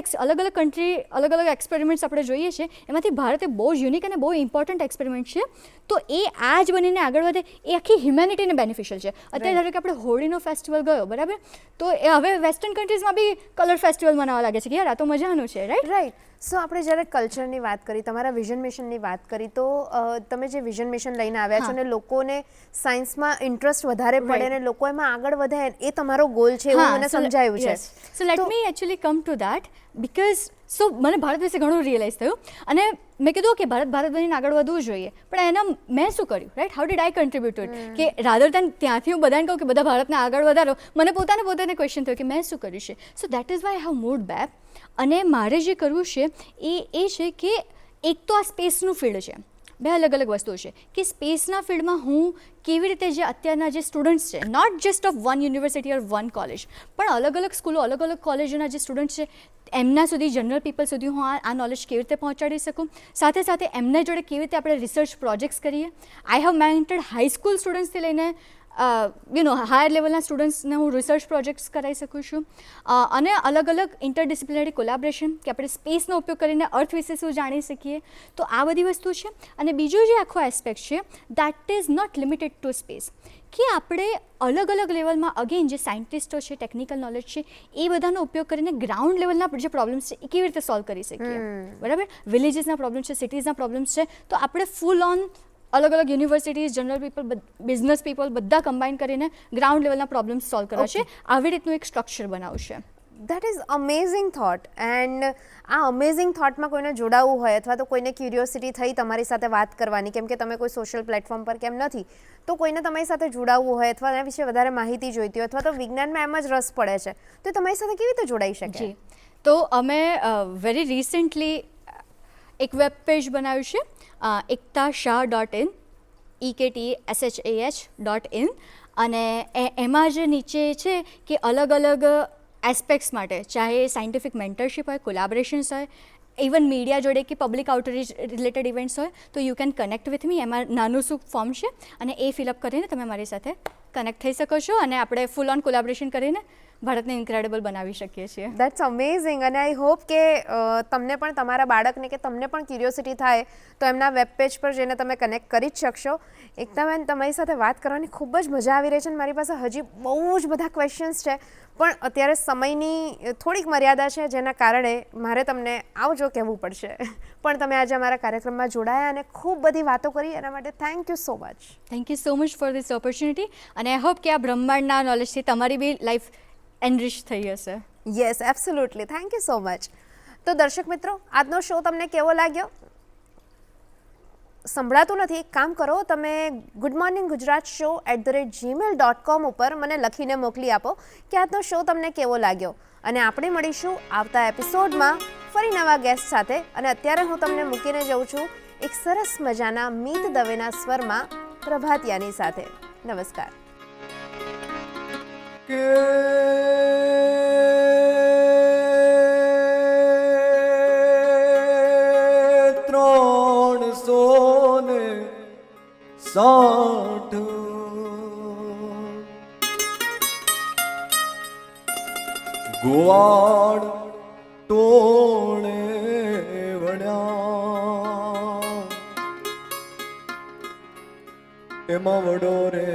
કન્ટ્રી અલગ અલગ એક્સપેરિમેન્ટ્સ આપણે જોઈએ છીએ, એમાંથી ભારત એ બહુ જ યુનિક અને બહુ ઇમ્પોર્ટન્ટ એક્સપેરિમેન્ટ છે. તો એ આ જ બનીને આગળ વધે, એ આખી હ્યુમેનિટીને બેનિફિશિયલ છે. અત્યારે ધારો કે આપણે હોળીનો ફેસ્ટિવલ ગયો, બરાબર, તો એ હવે વેસ્ટર્ન કન્ટ્રીઝમાં બી કલર ફેસ્ટિવલ મનાવવા લાગે છે કે યાર આ તો મજાનું છે, રાઈટ. સો આપણે જ્યારે કલ્ચરની વાત કરી, તમારા વિઝન મિશનની વાત કરી, તો તમે જે વિઝન મિશન લઈને આવ્યા છો ને લોકોને સાયન્સમાં ઇન્ટરેસ્ટ વધારે પડે ને લોકો એમાં આગળ વધે, એ તમારો ગોલ છે એવું મને સમજાયું છે. So let me actually come to that, because મને ભારત વિશે ઘણું રિયલાઇઝ થયું, અને મેં કીધું કે ભારત બનીને આગળ વધવું જોઈએ, પણ એના મેં શું કર્યું, right, how did I contribute to it, કે રાધર દેન ત્યાંથી હું બધાને કહું કે બધા ભારતને આગળ વધારો, મને પોતાને ક્વેશ્ચન થયો કે મેં શું કર્યું છે. So that is why I have moved back. અને મારે જે કરવું છે એ છે કે એક તો આ સ્પેસનું ફિલ્ડ છે, બે અલગ અલગ વસ્તુઓ છે કે સ્પેસના ફિલ્ડમાં હું કેવી રીતે જે અત્યારના જે સ્ટુડન્ટ્સ છે, not just of one university or one college, પણ અલગ અલગ સ્કૂલો, અલગ અલગ કોલેજોના જે સ્ટુડન્ટ્સ છે એમના સુધી, જનરલ પીપલ સુધી હું આ નોલેજ કેવી રીતે પહોંચાડી શકું, સાથે સાથે એમના જોડે કેવી રીતે આપણે રિસર્ચ પ્રોજેક્ટ્સ કરીએ. આઈ હેવ મેન્ટર્ડ હાઈસ્કૂલ સ્ટુડન્ટ્સથી લઈને હાયર લેવલના સ્ટુડન્ટ્સને હું રિસર્ચ પ્રોજેક્ટ્સ કરાવી શકું છું અને અલગ અલગ ઇન્ટરડિસિપ્લિનરી કોલાબરેશન કે આપણે સ્પેસનો ઉપયોગ કરીને અર્થ વિશે શું જાણી શકીએ, તો આ બધી વસ્તુ છે. અને બીજો જે આખો એસ્પેક્ટ છે that is not limited to space, કે આપણે અલગ અલગ લેવલમાં અગેન જે સાયન્ટિસ્ટો છે, ટેકનિકલ નોલેજ છે, એ બધાનો ઉપયોગ કરીને ગ્રાઉન્ડ લેવલના જે પ્રોબ્લેમ્સ છે એ કેવી રીતે સોલ્વ કરી શકીએ. બરાબર, વિલેજીસના પ્રોબ્લેમ છે, સિટીઝના પ્રોબ્લેમ્સ છે, તો આપણે ફૂલ ઓન અલગ અલગ universities, general people, business people બધા કમ્બાઈન કરીને ગ્રાઉન્ડ લેવલના પ્રોબ્લેમ્સ સોલ્વ કરવા છે. આવી રીતનું એક સ્ટ્રક્ચર બનાવશે. That is amazing thought. And આ અમેઝિંગ થોટમાં કોઈને જોડાવવું હોય અથવા તો કોઈને ક્યુરિયોસિટી થઈ તમારી સાથે વાત કરવાની, કેમ કે તમે કોઈ સોશિયલ પ્લેટફોર્મ પર કેમ નથી, તો કોઈને તમારી સાથે જોડાવવું હોય અથવા એના વિશે વધારે માહિતી જોઈતી હોય અથવા તો વિજ્ઞાનમાં એમ જ રસ પડે છે, તો તમારી સાથે કેવી રીતે જોડાઈ શકે? જી, તો અમે વેરી રિસેન્ટલી એક વેબ પેજ બનાવ્યું છે, ektasha.in, EKTSHAH.in, અને એમાં જે નીચે છે કે અલગ અલગ એસ્પેક્ટ્સ માટે, ચાહે સાયન્ટિફિક મેન્ટરશિપ હોય, કોલાબરેશન્સ હોય, ઇવન મીડિયા જોડે કે પબ્લિક આઉટરીચ રિલેટેડ ઇવેન્ટ્સ હોય, તો you can connect with me. એમાં નાનું શું ફોર્મ છે અને એ ફિલઅપ કરીને તમે મારી સાથે કનેક્ટ થઈ શકો છો અને આપણે ફૂલ ઓન કોલાબરેશન કરીને ભારતને ઇન્ક્રેડિબલ બનાવી શકીએ છીએ. That's amazing. અને આઈ હોપ કે તમને પણ તમારા બાળકને કે તમને પણ ક્યુરિયોસિટી થાય તો એમના વેબ પેજ પર જઈને તમે કનેક્ટ કરી જ શકશો. એકતાબેન, તમારી સાથે વાત કરવાની ખૂબ જ મજા આવી રહી છે અને મારી પાસે હજી બહુ જ બધા ક્વેશ્ચન્સ છે, પણ અત્યારે સમયની થોડીક મર્યાદા છે, જેના કારણે મારે તમને આવજો કહેવું પડશે. પણ તમે આજે અમારા કાર્યક્રમમાં જોડાયા અને ખૂબ બધી વાતો કરી, એના માટે thank you so much. Thank you so much for this opportunity. અને આઈ હોપ કે આ બ્રહ્માંડના નોલેજથી તમારી બી લાઈફ એનરિચ થઈ હશે. Yes, absolutely. Thank you so much. તો દર્શક મિત્રો, આજનો શો તમને કેવો લાગ્યો? સંભળાતું નથી, એક કામ કરો, તમે good morning Gujarat show @gmail.com ઉપર મને લખીને મોકલી આપો કે આજનો શો તમને કેવો લાગ્યો. અને આપણે મળીશું આવતા એપિસોડમાં ફરી નવા ગેસ્ટ સાથે. અને અત્યારે હું તમને મૂકીને જઉં છું એક સરસ મજાના મીત દવેના સ્વરમાં પ્રભાતિયાની સાથે. નમસ્કાર. સાઠ ગોવાડ ટોળે વળ્યા, એમાં વડો રે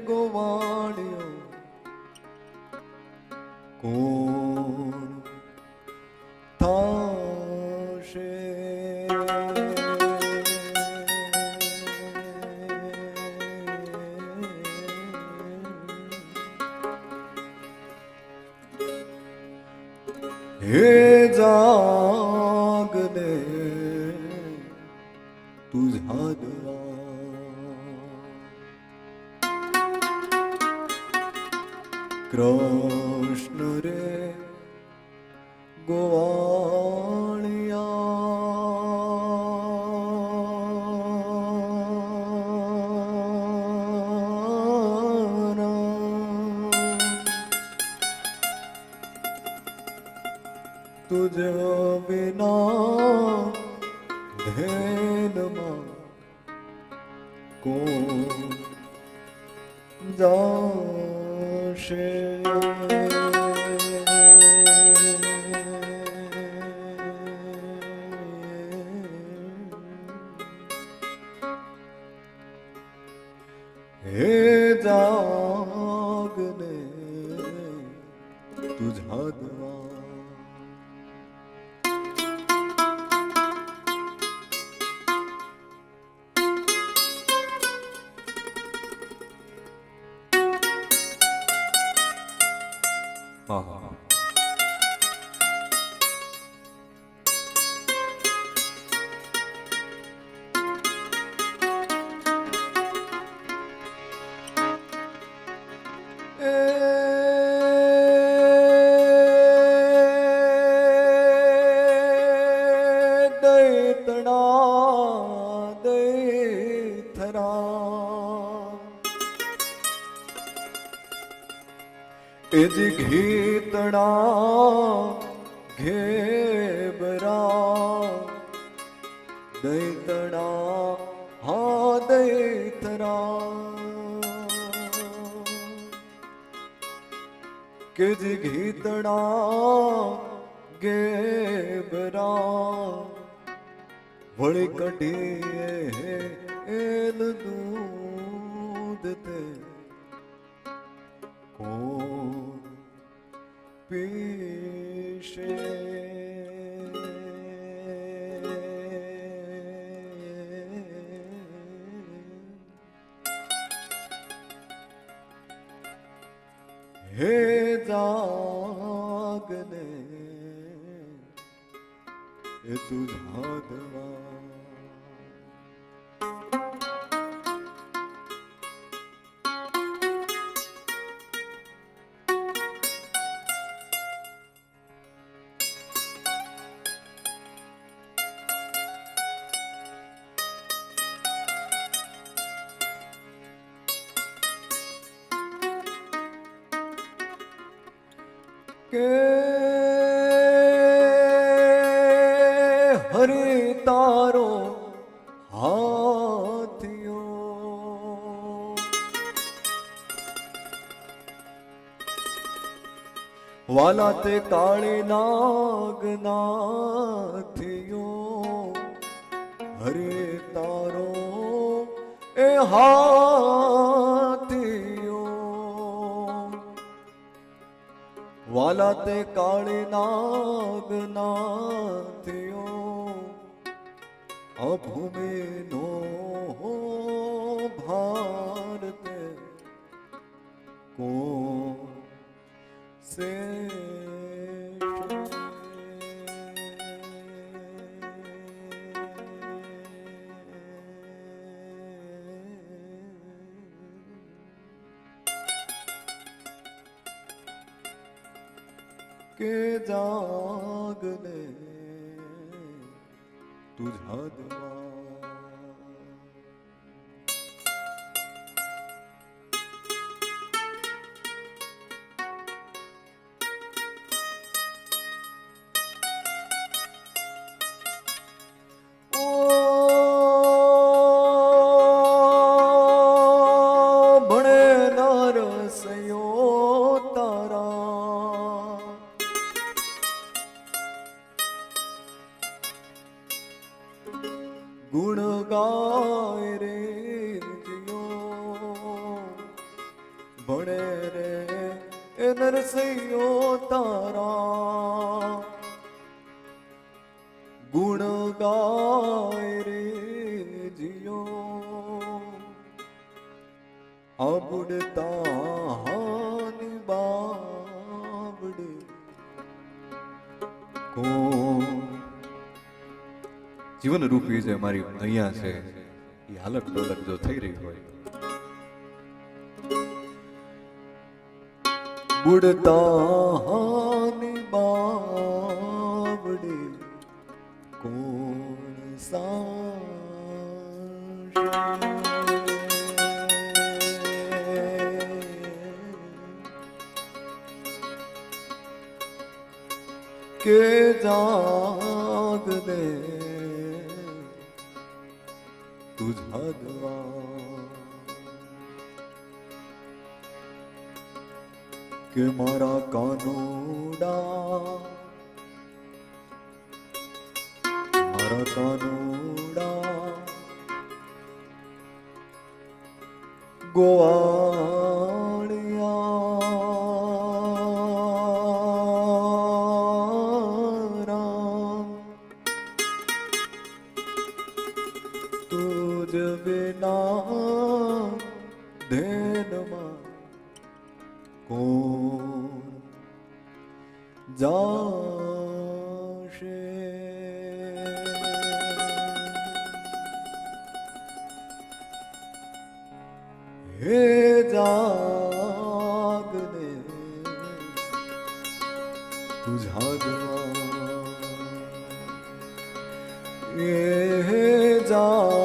ગોવાડિયો કોણ થાશે? હે જાગ દે તુઝા દ્વાર, કૃષ્ણ રે તુજ વિના ધેનમાં કોણ જાશે? હે જાગને તુઝા દ્વાર, એજ ઘીતણા ઘેબરા દૈતણા હા દૈતરા કે જે ગીતડા ગેબરા વળી કઢીએ એલ દૂધ તે કોણ પીશે હે જાગને એ તુઝા દવા કે હરે તારો હાથિયો વાલા તે કાળી નાગ નાથિયો હરે તારો એ હાથિયો વાલા તે કાળી નાગ નાથિયો આ ભૂમિનો ભારત કોણ સે કે જાગને તુઝા દવા ઓ ભણે નરસયો તારા ગુણ ગાય રે જીયો ભણે રે એ નરસૈયો તારા ગુણ ગાય રે જીયો અબુડતા હાની બાવડે કોણ જીવન રૂપી જે મારી અહીંયા છે એ હાલક ડોલક જો થઈ રહી હોય બુડતા હાની બાવડે કોણ કે જાગ દે તુઝા દવા કે મારા કાનોડા મારા કાનોડા ગોવાળિયા રામ તુજ વિના ધેનમાં કોણ જાશે હે જાગને તુઝા દવા હે જા